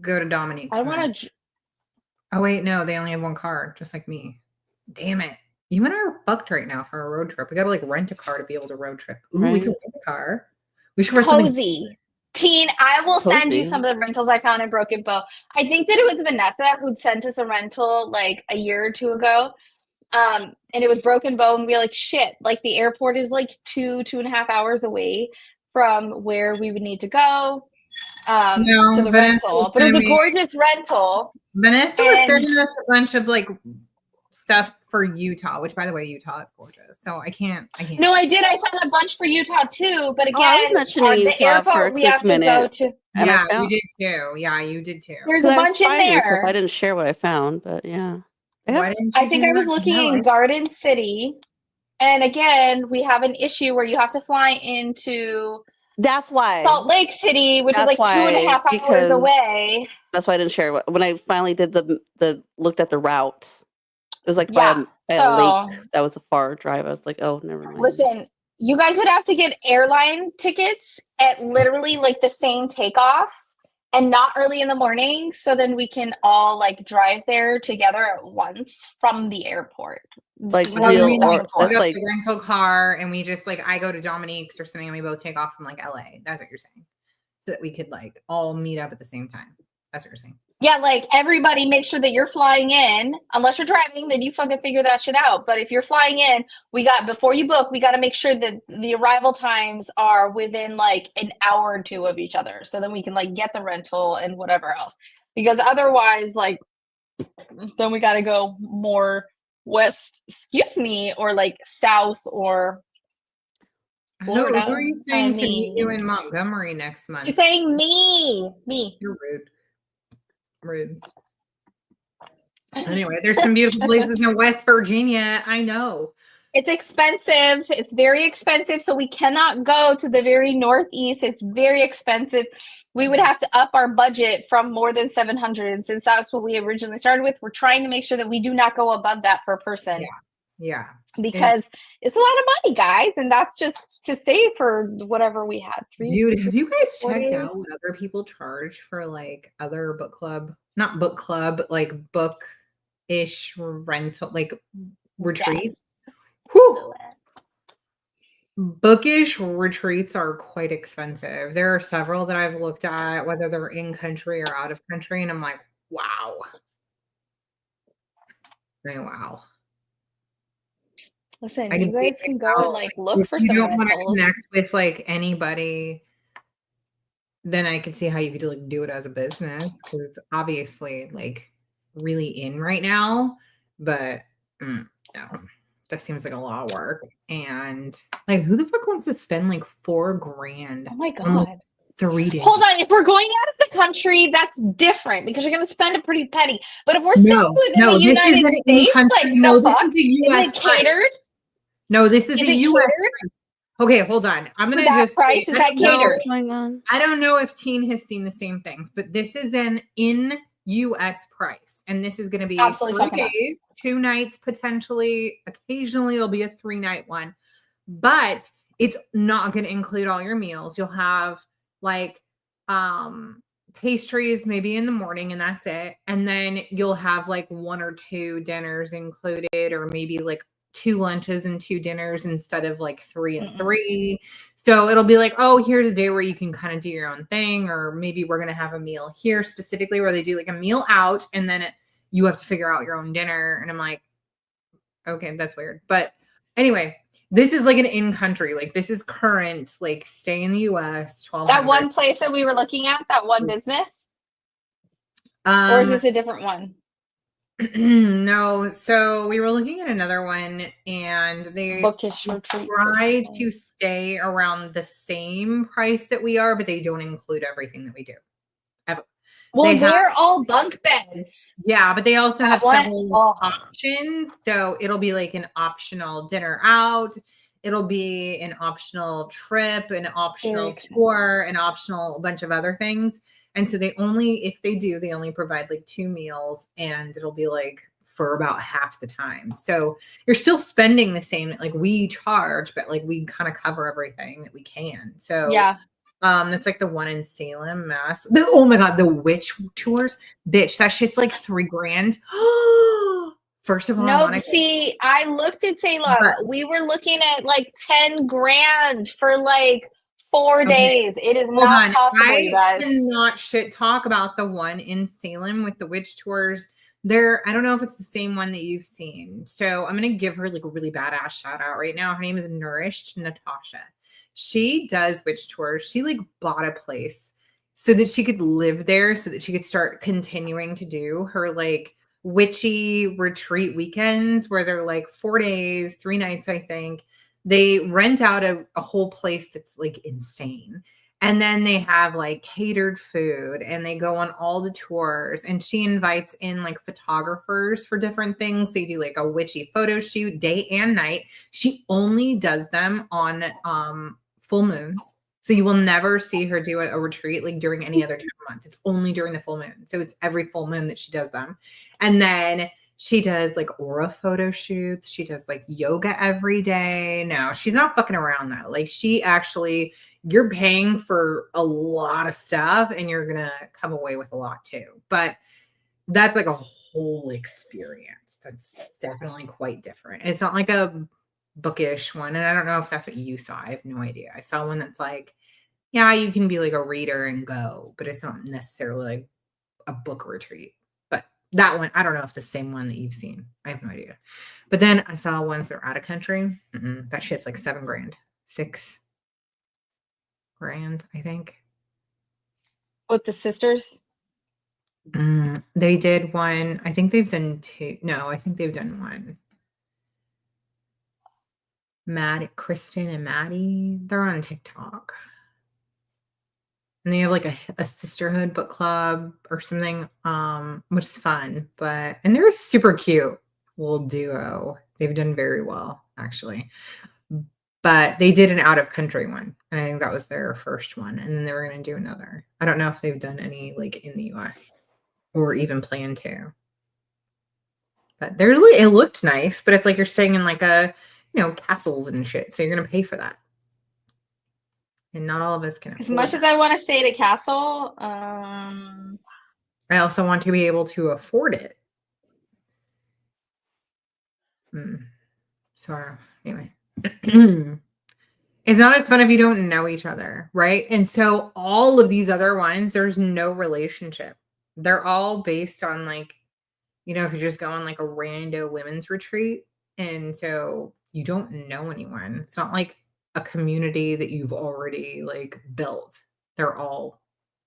Go to Dominique's. I want to. Oh wait, no, they only have 1 car, just like me. Damn it! You and I are fucked right now for a road trip. We gotta like rent a car to be able to road trip. Ooh, we can rent a car. We should cozy. Teen, I will send you some of the rentals I found in Broken Bow. I think that it was Vanessa who'd sent us a rental like a year or 2 ago. And it was Broken Bow, and we were like, shit, like the airport is like 2.5 hours away from where we would need to go to the rental. But it was a gorgeous rental. Vanessa was sending us a bunch of like stuff for Utah, which by the way, Utah is gorgeous. So I can't. No, I did. I found a bunch for Utah too. But again, I was mentioning the airport we have to go to. Yeah, you did too. Yeah, you did too. There's a bunch in there. I didn't share what I found, but yeah. I think I was looking in Garden City. And again, we have an issue where you have to fly into That's why Salt Lake City, which is like 2.5 hours away. That's why I didn't share. When I finally did the looked at the route, it was like by a lake. That was a far drive. I was like, oh, never mind. Listen, you guys would have to get airline tickets at literally like the same takeoff. And not early in the morning, so then we can all like drive there together at once from the airport. Like real, that's like a rental car, and we just like I go to Dominique's or something, and we both take off from like LA. That's what you're saying, so that we could like all meet up at the same time. That's what you're saying. Yeah, like everybody make sure that you're flying in. Unless you're driving, then you fucking figure that shit out. But if you're flying in, before you book, we got to make sure that the arrival times are within like an hour or 2 of each other. So then we can like get the rental and whatever else. Because otherwise, like, then we got to go more west, or like south or Florida. Who are you saying to meet you in Montgomery next month? She's saying me. You're rude. Anyway, there's some beautiful places in West Virginia. I know. It's expensive. It's very expensive. So we cannot go to the very northeast. It's very expensive. We would have to up our budget from more than $700. And since that's what we originally started with, we're trying to make sure that we do not go above that per person. Yeah. Because it's a lot of money, guys. And that's just to stay for whatever we had. Dude, have you guys checked out what other people charge for like other book club? Not book club, like book-ish rental, like retreats? Whew. Bookish retreats are quite expensive. There are several that I've looked at, whether they're in country or out of country, and I'm like, wow. Wow. Listen, you guys can go and like look for some rentals. If you don't want to connect with like anybody, then I can see how you could like do it as a business, because it's obviously like really in right now. But no, that seems like a lot of work. And like, who the fuck wants to spend like $4,000? Oh my god. 3 days. Hold on, if we're going out of the country, that's different because you're going to spend a pretty penny. But if we're still within the United States, like the fuck? Is it catered? No, this is a U.S. Okay, hold on. I'm gonna For that just price, say, is that catered? What's going on? I don't know if Teen has seen the same things, but this is an in US price. And this is gonna be Absolutely 3 fucking not. days, 2 nights potentially. Occasionally it'll be a 3-night one. But it's not gonna include all your meals. You'll have like pastries maybe in the morning and that's it. And then you'll have like 1 or 2 dinners included, or maybe like 2 lunches and 2 dinners instead of like 3 and 3. So it'll be like, oh, here's a day where you can kind of do your own thing, or maybe we're going to have a meal here specifically where they do like a meal out and then you have to figure out your own dinner. And I'm like, okay, that's weird. But anyway, this is like an in-country, like this is current, like stay in the US, 1200. That one place that we were looking at, that one business, or is this a different one? No, so we were looking at another one and they Bookish retreats. try to stay around the same price that we are, but they don't include everything that we do. Ever. Well, they're all bunk beds. Yeah, but they also have one- several oh. options. So it'll be like an optional dinner out. It'll be an optional trip, an optional tour, an optional bunch of other things. And so they only, if they do, they only provide like 2 meals and it'll be like for about half the time. So you're still spending the same, like we charge, but like we kind of cover everything that we can. So yeah. That's like the one in Salem, Mass. Oh my God, the witch tours. Bitch, that shit's like $3,000. First of all, no, see, I looked at Salem. We were looking at like 10 grand for like 4 days. It is not possible, you guys. I cannot shit talk about the one in Salem with the witch tours. There, I don't know if it's the same one that you've seen. So I'm gonna give her like a really badass shout out right now. Her name is Nourished Natasha. She does witch tours. She like bought a place so that she could live there, so that she could start continuing to do her like witchy retreat weekends where they're like 4 days, 3 nights, I think. They rent out a whole place that's like insane. And then they have like catered food and they go on all the tours. And she invites in like photographers for different things. They do like a witchy photo shoot day and night. She only does them on full moons. So you will never see her do a retreat like during any other time of month. It's only during the full moon. So it's every full moon that she does them. And then she does like aura photo shoots. She does like yoga every day. No, she's not fucking around though. Like she actually, you're paying for a lot of stuff and you're going to come away with a lot too. But that's like a whole experience. That's definitely quite different. It's not like a bookish one. And I don't know if that's what you saw. I have no idea. I saw one that's like, yeah, you can be like a reader and go, but it's not necessarily like a book retreat. But that one, I don't know if the same one that you've seen. I have no idea. But then I saw ones that are out of country. That shit's like $7,000, $6,000, I think. With the sisters? They did one. I think they've done 2. No, I think they've done one. Kristen and Maddie, they're on TikTok. And they have like a sisterhood book club or something, which is fun. And they're a super cute little duo. They've done very well, actually. But they did an out of country one. And I think that was their first one. And then they were going to do another. I don't know if they've done any like in the US or even plan to. But it looked nice, but it's like you're staying in like castles and shit. So you're going to pay for that. And not all of us can. As much as I want to stay at a castle, I also want to be able to afford it. So anyway, it's not as fun if you don't know each other, right? And so all of these other ones, there's no relationship. They're all based on like, if you're just going like a rando women's retreat, and so you don't know anyone. It's not like a community that you've already like built. They're all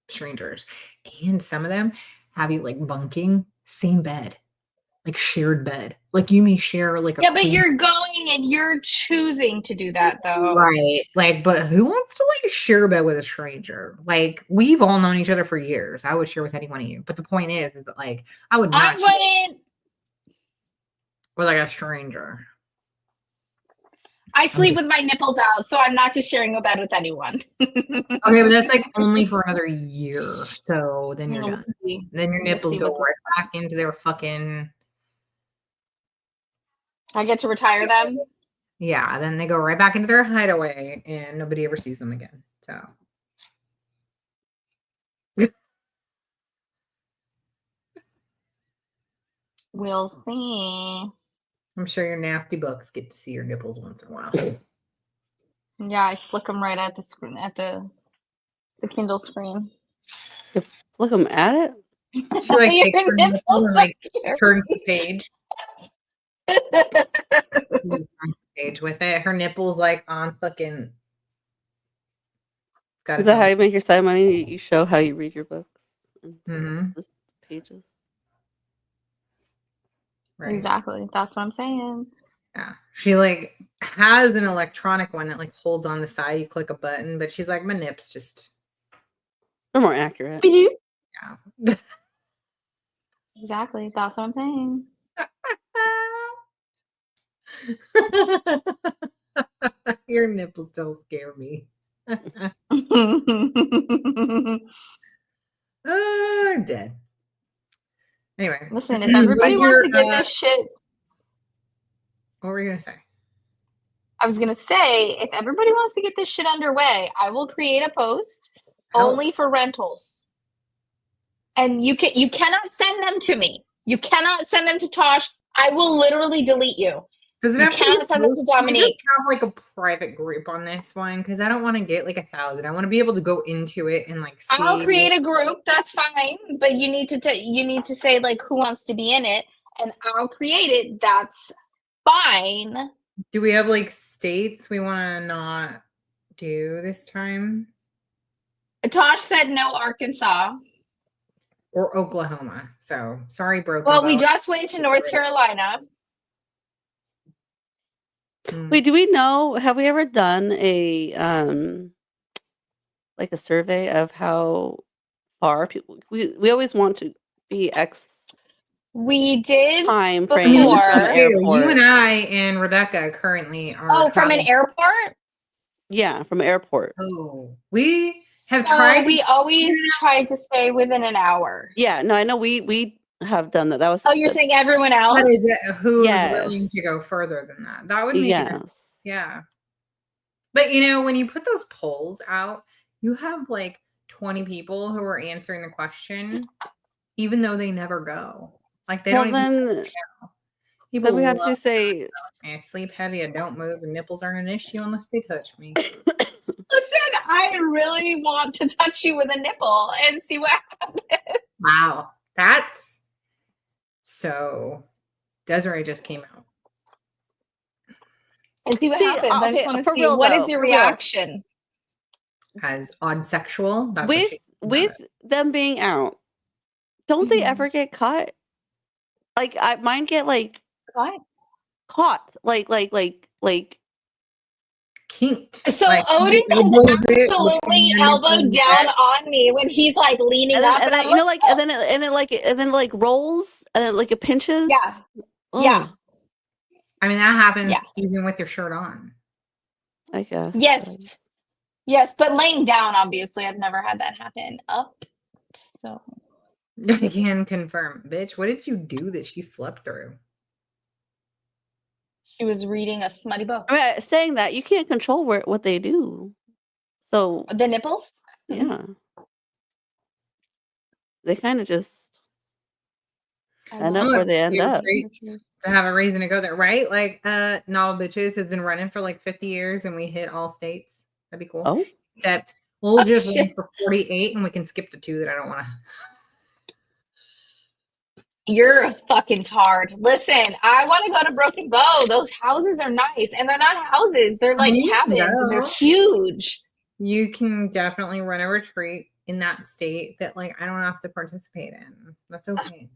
strangers, and some of them have you like bunking same bed, like shared bed. Like you may share like but you're going and you're choosing to do that though, right? Like, but who wants to like share a bed with a stranger? Like we've all known each other for years. I would share with any one of you, but the point is that like I wouldn't with like a stranger. I sleep with my nipples out, so I'm not just sharing a bed with anyone. Okay, but that's like only for another year. So then you're done. Then your nipples go right back into their fucking. I get to retire them. Yeah, then they go right back into their hideaway, and nobody ever sees them again. So. We'll see. I'm sure your nasty books get to see your nipples once in a while. Yeah, I flick them right at the screen, at the Kindle screen. You flick them at it? She like takes her nipple and like turns the page. Page with it. Her nipples like on fucking. Is that how you make your side money? You show how you read your books and the pages. Right. Exactly. That's what I'm saying. Yeah. She like has an electronic one that like holds on the side. You click a button, but she's like, my nips just. They're more accurate. Yeah. Exactly. That's what I'm saying. Your nipples don't scare me. Oh, I'm dead. Anyway. Listen, if everybody wants to get this shit. What were you going to say? I was going to say, if everybody wants to get this shit underway, I will create a post only for rentals. And you cannot send them to me. You cannot send them to Tosh. I will literally delete you. Does it have to send them to Dominique? We just have like a private group on this one because I don't want to get like 1,000. I want to be able to go into it and like see. I'll create a group. That's fine, but you need to say like who wants to be in it, and I'll create it. That's fine. Do we have like states we want to not do this time? Tosh said no Arkansas or Oklahoma. So sorry, broken. Well, we just went to North Carolina. Wait, do we know? Have we ever done a like a survey of how far people? We always want to be X. We did time frame from the airport. You and I and Rebecca currently are. From an airport? Yeah, from an airport. Oh, we have tried. We always tried to stay within an hour. Yeah, no, I know we have done that. That was. Oh, you're saying everyone else? That is who's willing to go further than that. That would make sense. Yeah. But you know, when you put those polls out, you have like 20 people who are answering the question, even though they never go. Like they don't even people we have to say I sleep heavy, I don't move, and nipples aren't an issue unless they touch me. Listen, I really want to touch you with a nipple and see what happens. Wow. That's so Desiree just came out. And see what happens. I just want to see what is your reaction. As odd sexual. With them being out, don't they ever get caught? Like mine get like caught, like kinked. So like, Odin has absolutely elbowed down on me when he's like leaning up, and then you know, like, and then it like rolls, and then like it pinches. Yeah, yeah. I mean that happens even with your shirt on. I guess. Yes, but laying down, obviously, I've never had that happen. Up, so. I can confirm. Bitch, what did you do that she slept through? She was reading a smutty book. I mean, saying that, you can't control what they do. So the nipples? Yeah. They kind of just end up where they end up. To have a reason to go there, right? Like Novel Bitches has been running for like 50 years and we hit all states. That'd be cool. Oh. Except we'll just run for 48 and we can skip the 2 that I don't want to. You're a fucking tard. Listen, I want to go to Broken Bow. Those houses are nice. And they're not houses. They're like cabins. And they're huge. You can definitely run a retreat in that state that like I don't have to participate in. That's okay.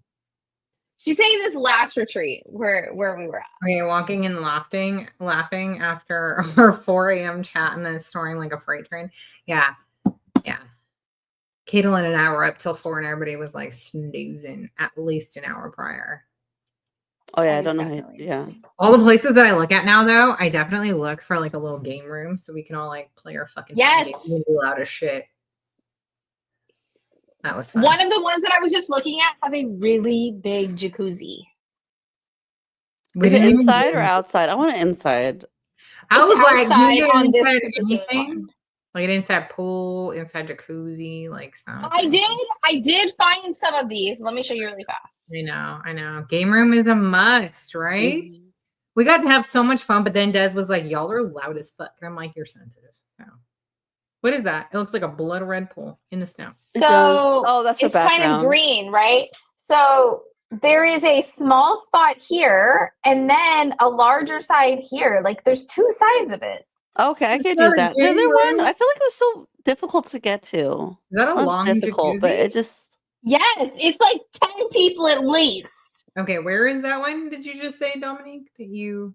She's saying this last retreat where we were at. Okay, walking and laughing after our 4 a.m. chat and then snoring like a freight train. Yeah. Caitlin and I were up till 4 and everybody was like snoozing at least an hour prior. Oh yeah, I That is don't know. definitely Yeah. insane. All the places that I look at now, though, I definitely look for like a little game room so we can all like play our fucking fun Yes. game and be loud as shit. That was fun. One of the ones that I was just looking at has a really big jacuzzi. We Is it didn't even inside do or it. outside? I want it inside. I It's was like, outside you on didn't this inside particular anything? one. Like inside pool, inside jacuzzi, like I did find some of these. Let me show you really fast. I know. Game room is a must, right? Mhm. We got to have so much fun, but then Des was like, y'all are loud as fuck. And I'm like, you're sensitive. No. What is that? It looks like a blood red pool in the snow. It does. So Oh, that's her it's kind of background. green, right? So there is a small spot here and then a larger side here. Like there's two sides of it. Okay, I It's could not do a that. The game other one, room. I feel like it was so difficult to get to. Is that a Not long difficult, but jacuzzi? it just Yes, it's like 10 people at least. Okay, where is that one? Did you just say, Dominique, that you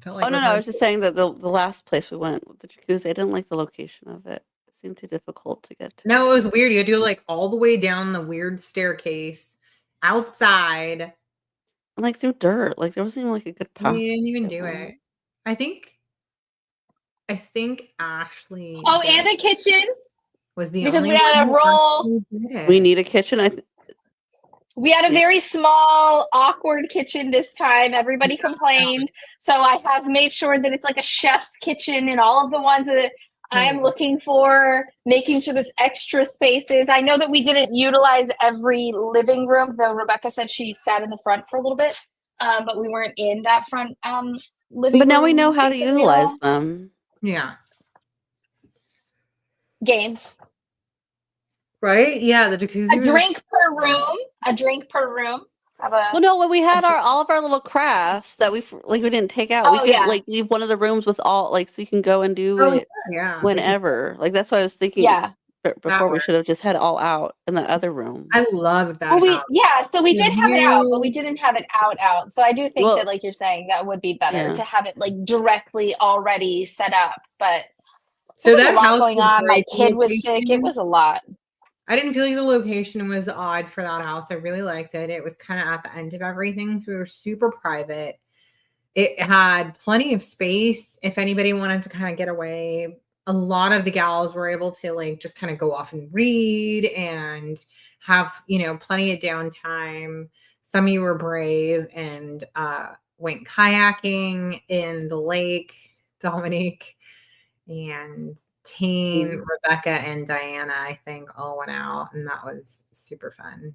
felt like Oh it no, was no, I hard was just to- saying that the last place we went with the jacuzzi, I didn't like the location of it. It seemed too difficult to get to. No, it was weird. You had to do like all the way down the weird staircase outside. Like through dirt. Like there wasn't even like a good path. We didn't even to do get it. home. I think Ashley Oh, and a kitchen was the because only we had one a who roll. actually did it. We need a kitchen. We had a very small, awkward kitchen this time. Everybody complained. So I have made sure that it's like a chef's kitchen and all of the ones that I'm looking for, making sure there's extra spaces. I know that we didn't utilize every living room, though Rebecca said she sat in the front for a little bit, but we weren't in that front living room. But now we know how to basically at utilize all. them. Yeah. Games. Right? Yeah, the jacuzzi. A drink per room. A drink per room. Have a, Well, no, when we had drink. all of our little crafts that we didn't take out, we Oh, could yeah. like leave one of the rooms with all like so you can go and do Oh, it yeah. whenever. Like that's what I was thinking. Yeah. Before we works. should have just had it all out in the other room. I love that. Well, so we The did have it out, but view. we didn't have it out. So I do think Well, that, like you're saying, that would be better yeah. to have it like directly already set up. But So there was that a lot house going was on. My great. kid was sick. It was a lot. I didn't feel like the location was odd for that house. I really liked it. It was kind of at the end of everything, so we were super private. It had plenty of space if anybody wanted to kind of get away. A lot of the gals were able to like just kind of go off and read and have, plenty of downtime. Some of you were brave and went kayaking in the lake, Dominique and Teen, Rebecca, and Diana, I think, all went out, and that was super fun.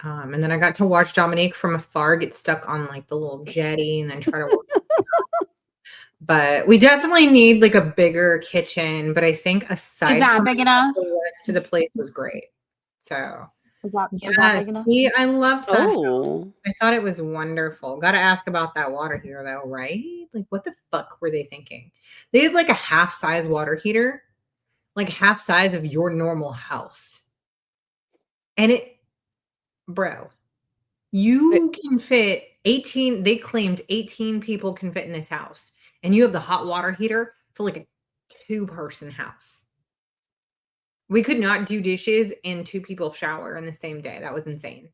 And then I got to watch Dominique from afar get stuck on like the little jetty and then try to work. But we definitely need like a bigger kitchen. But I think aside Is that from big enough? the rest of the place was great. So Is that big enough? see, I loved that. Oh, I thought it was wonderful. Got to ask about that water heater though, right? Like, what the fuck were they thinking? They had like a half-size water heater, like half size of your normal house, and bro, you can fit 18. They claimed 18 people can fit in this house, and you have the hot water heater for like a 2-person house. We could not do dishes and 2 people shower in the same day. That was insane.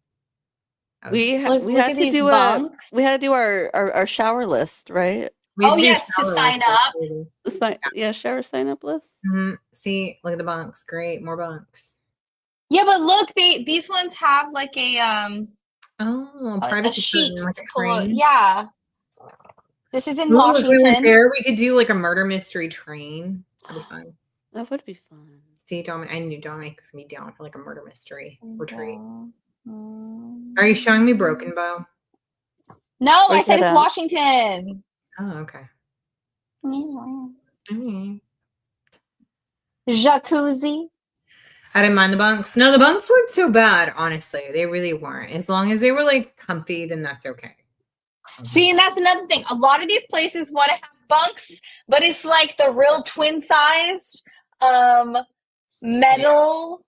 we Look had at to these do bunks. we had to do our shower list, right? Oh, yes, to sign up. It's not shower sign up list. See, look at the bunks. Great, more bunks. Yeah, but look, these ones have like a privacy sheet curtain, like to a pull it. screen. Yeah. This is in Ooh, if we went Washington. there, we could do like a murder mystery train. That'd be fun. That would be fun. See, I knew Dominic was gonna be down for like a murder mystery retreat. Mm. Are you showing me Broken Bow? No, I Where's said that it's at? Washington. Oh, okay. Jacuzzi. I didn't mind the bunks. No, the bunks weren't so bad, honestly. They really weren't. As long as they were like comfy, then that's okay. See, and that's another thing. A lot of these places want to have bunks, but it's like the real twin-sized metal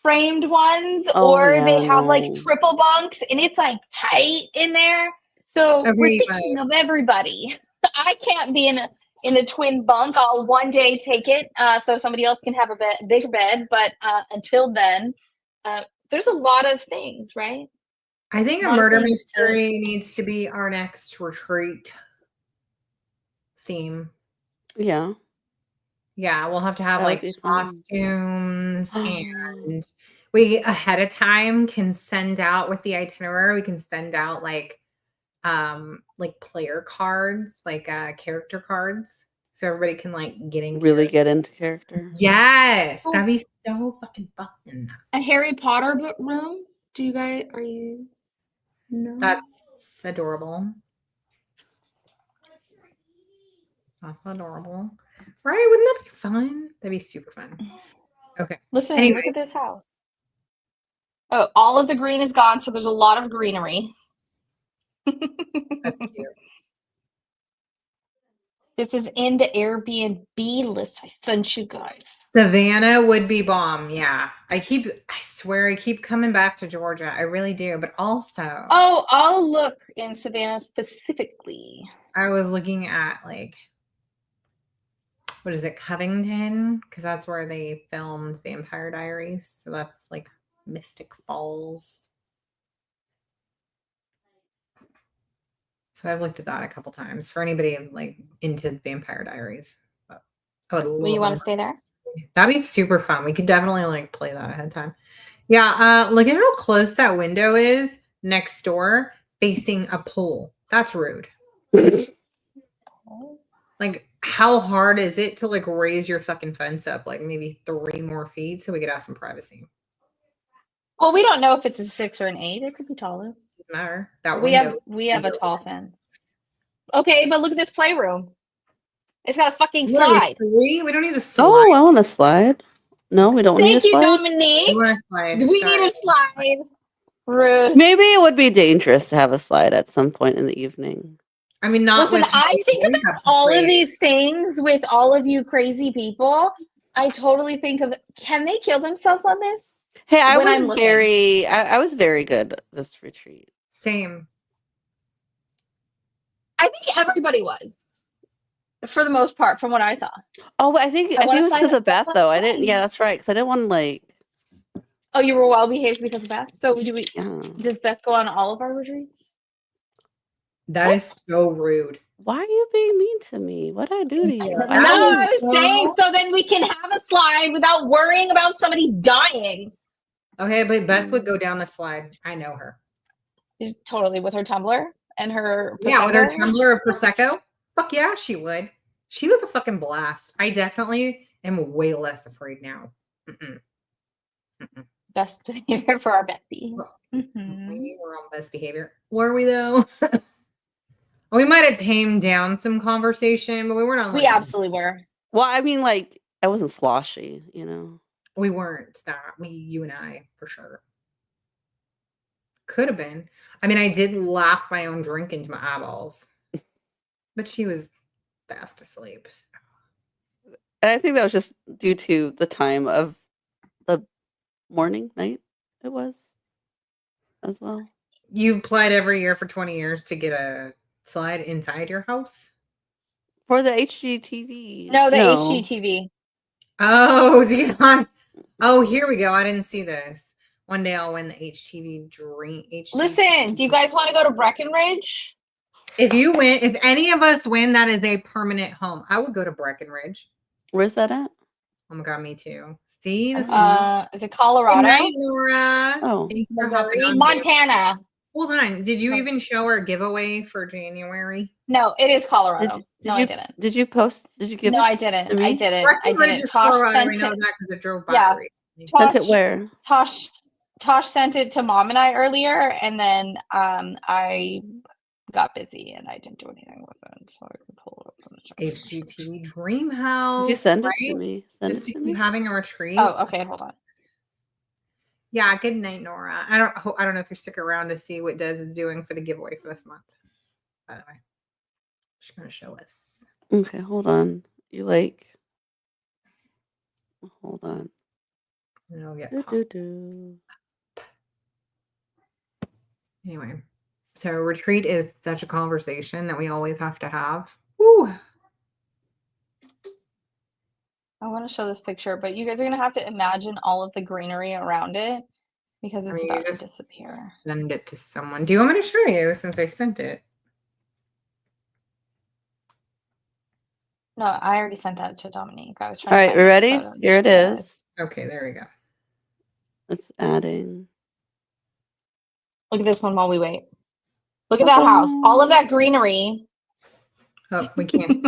framed ones, or they have like triple bunks, and it's like tight in there. So we're thinking of everybody. I can't be in a twin bunk. I'll one day take it so somebody else can have a bigger bed. But until then, there's a lot of things, right? I think a lot of murder things to- mystery needs to be our next retreat theme. Yeah. Yeah, we'll have to have That would like be fun. costumes, and we ahead of time can send out with the itinerary. We can send out like player cards, like character cards, so everybody can like get in. Really get into character. Yes, that'd be so fucking fun. A Harry Potter room? Do you guys, are you? No. That's adorable. That's adorable. Right? Wouldn't that be fun? That'd be super fun. Okay. Listen, Anyway. look at this house. Oh, all of the green is gone, so there's a lot of greenery. That's cute. This is in the Airbnb list I sent you guys. Savannah would be bomb. Yeah. I swear I keep coming back to Georgia. I really do. But also, Oh, I'll look in Savannah specifically. I was looking at like, what is it, Covington? Because that's where they filmed Vampire Diaries. So that's like Mystic Falls. So I've looked at that a couple times for anybody like into Vampire Diaries. But I would love. Will you want to stay there? That'd be super fun. We could definitely like play that ahead of time. Yeah, look at how close that window is next door facing a pool. That's rude. Like, how hard is it to like raise your fucking fence up like maybe 3 more feet so we could have some privacy? Well, we don't know if it's a 6 or an 8. It could be taller. Doesn't matter. That We have a tall fence. Okay, but look at this playroom. It's got a fucking slide. 3? We don't need a slide. Oh, I want to slide. No, we don't need a Thank you, slide. Dominique. We want a slide. We Sorry. need a slide. Rude. Maybe it would be dangerous to have a slide at some point in the evening. I mean, not Listen, with I think about all of these things with all of you crazy people. I totally think of, can they kill themselves on this? Hey, I When I'm was looking. I was very good at this retreat. Same. I think everybody was, for the most part, from what I saw. Oh, I think it wanna was sign because up. of Beth That's what I'm though. I didn't. saying. Yeah, that's right. Because I didn't want to like. Oh, you were well behaved because of Beth. So Yeah. does Beth go on all of our retreats? That is so rude. Why are you being mean to me? What did I do to you? That No, was I was saying so then we can have a slide without worrying about somebody dying. Okay, but Beth would go down the slide. I know her. Totally, with her tumbler and her Yeah, with her Prosecco. tumbler of Prosecco. Fuck yeah, she would. She was a fucking blast. I definitely am way less afraid now. Best behavior for our Bethy. We were on best behavior. Were we though? We might have tamed down some conversation, but we weren't on. We absolutely were. Well, I mean, like I wasn't sloshy, you know. We weren't that. You and I, for sure. Could have been. I mean, I did laugh my own drink into my eyeballs, but she was fast asleep. So. And I think that was just due to the time of the night it was as well. You've applied every year for 20 years to get a slide inside your house? For the HGTV. No, the HGTV. Oh, to get on. Oh, here we go. I didn't see this. One day I'll win the HTV dream. Listen, do you guys want to go to Breckenridge? If you win, if any of us win, that is a permanent home. I would go to Breckenridge. Where's that at? Oh my god, me too. See, this Is it Colorado? Good night, Laura. Oh, Thank you for hopping Missouri, on, Montana. babe. Hold on. Did you even show our giveaway for January? No, it is Colorado. No, I didn't. Did you post? Did you give? No, it I didn't. to me? I didn't. Breckenridge is Tosh Colorado. sent I know it. that because it drove by. Yeah. recently. Sent it where? Tosh sent it to Mom and I earlier, and then I got busy and I didn't do anything with it, so I can pull it up from the chat. HGTV Dream House. Did you send right? it to me? Send Just it to to keep me. having a retreat. Oh, okay, hold on. Yeah, good night, Nora. I don't know if you stick around to see what Des is doing for the giveaway for this month. By the way, she's gonna show us. Okay, hold on. You like? Hold on. And it'll get Do. Anyway, so retreat is such a conversation that we always have to have. Woo. I want to show this picture, but you guys are going to have to imagine all of the greenery around it. because I it's mean, about to just disappear. send it to someone. Do you want me to show you since I sent it? No, I already sent that to Dominique. I was All trying to right, find we this ready? photo. Here it is. Okay, there we go. It's adding. Look at this one while we wait. Look at that house. All of that greenery. Oh, we can't.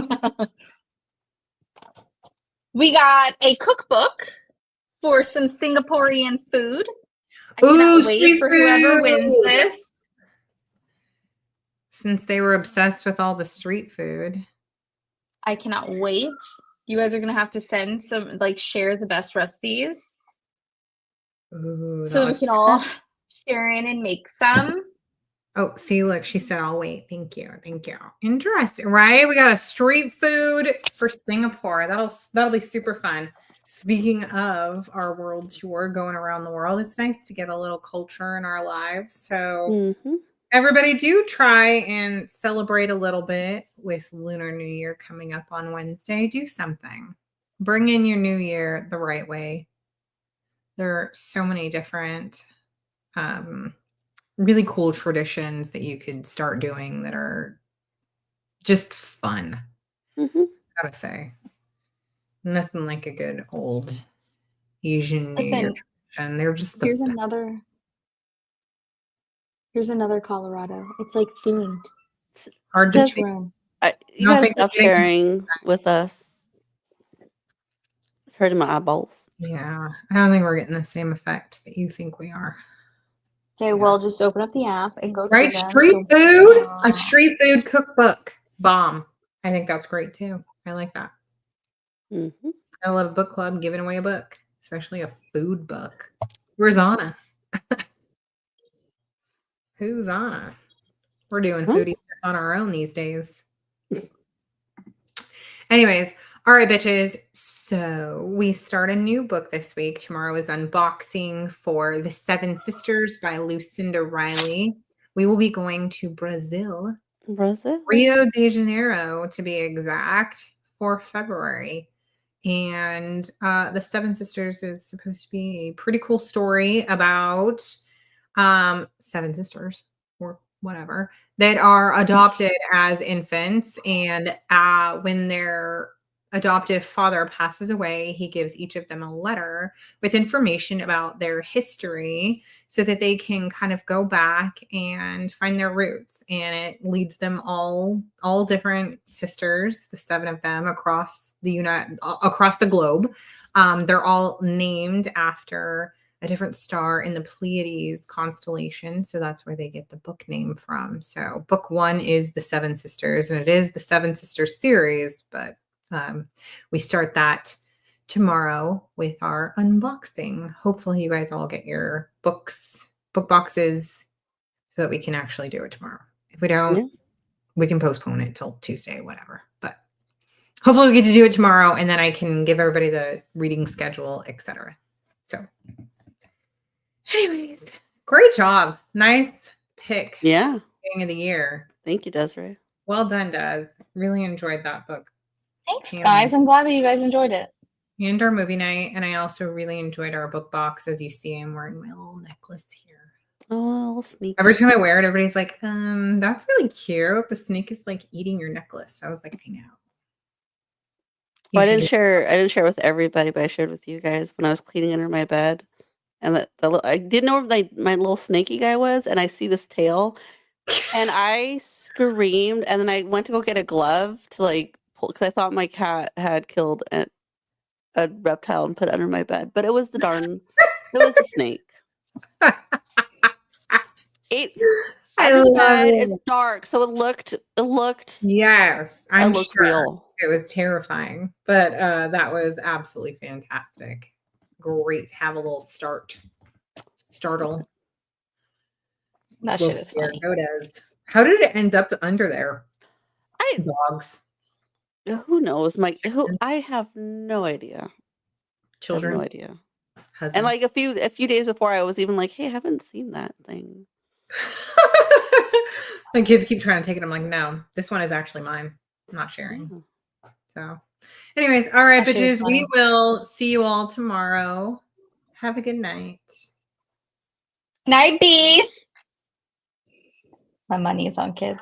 We got a cookbook for some Singaporean food. I Ooh, cannot wait street for whoever food! wins this. Since they were obsessed with all the street food. I cannot wait. You guys are going to have to send some, like, share the best recipes Ooh, so that we can all share in and make some. Oh, see, look, she said, I'll wait. Thank you. Thank you. Interesting, right? We got a street food for Singapore. That'll be super fun. Speaking of our world tour going around the world, it's nice to get a little culture in our lives. So everybody do try and celebrate a little bit with Lunar New Year coming up on Wednesday. Do something. Bring in your new year the right way. There are so many different really cool traditions that you could start doing that are just fun. Gotta say, nothing like a good old Asian New Year tradition. They're just the Here's best. another Colorado. It's like themed. Hard to Just see. you guys stop sharing with us. It's hurting my eyeballs. Yeah, I don't think we're getting the same effect that you think we are. Okay, well, just open up the app and go Right, through them. street food, a street food cookbook, bomb. I think that's great too. I like that. I love a book club giving away a book, especially a food book. Where's Anna? Who's Anna? We're doing foodie stuff on our own these days. Anyways, all right, bitches. So we start a new book this week. Tomorrow is unboxing for The Seven Sisters by Lucinda Riley. We will be going to Brazil. Rio de Janeiro, to be exact, for February. And The Seven Sisters is supposed to be a pretty cool story about seven sisters or whatever that are adopted as infants. And when their adoptive father passes away, he gives each of them a letter with information about their history so that they can kind of go back and find their roots. And it leads them all different sisters, the seven of them across the globe. They're all named after a different star in the Pleiades constellation. So that's where they get the book name from. So book one is The Seven Sisters, and it is the Seven Sisters series, but we start that tomorrow with our unboxing. Hopefully you guys all get your book boxes so that we can actually do it tomorrow. If we don't, we can postpone it till Tuesday, whatever. But hopefully we get to do it tomorrow, and then I can give everybody the reading schedule, etc. So anyways, great job. Nice pick. Yeah. Beginning of the year. Thank you, Desiree. Well done, Des. Really enjoyed that book. Thanks, guys. I'm glad that you guys enjoyed it. And our movie night. And I also really enjoyed our book box. As you see, I'm wearing my little necklace here. Oh, sneak. Every time I wear it, everybody's like, that's really cute. The snake is like eating your necklace. I was like, I know. Well, I didn't share with everybody, but I shared with you guys when I was cleaning under my bed. And I didn't know where my little snaky guy was, and I see this tail, and I screamed, and then I went to go get a glove to like pull, because I thought my cat had killed a reptile and put it under my bed, but it was the snake. It's dark, so it looked. Yes, I'm sure real. It was terrifying, but that was absolutely fantastic. Great to have a little startle. That shit is funny. How did it end up under there? Dogs. Who knows? I have no idea. Children. I have no idea. Husband. And like a few days before, I was even like, "Hey, I haven't seen that thing." My kids keep trying to take it. I'm like, no, this one is actually mine. I'm not sharing. So, anyways, all right, bitches. We will see you all tomorrow. Have a good night. Night bees. My money's on kids.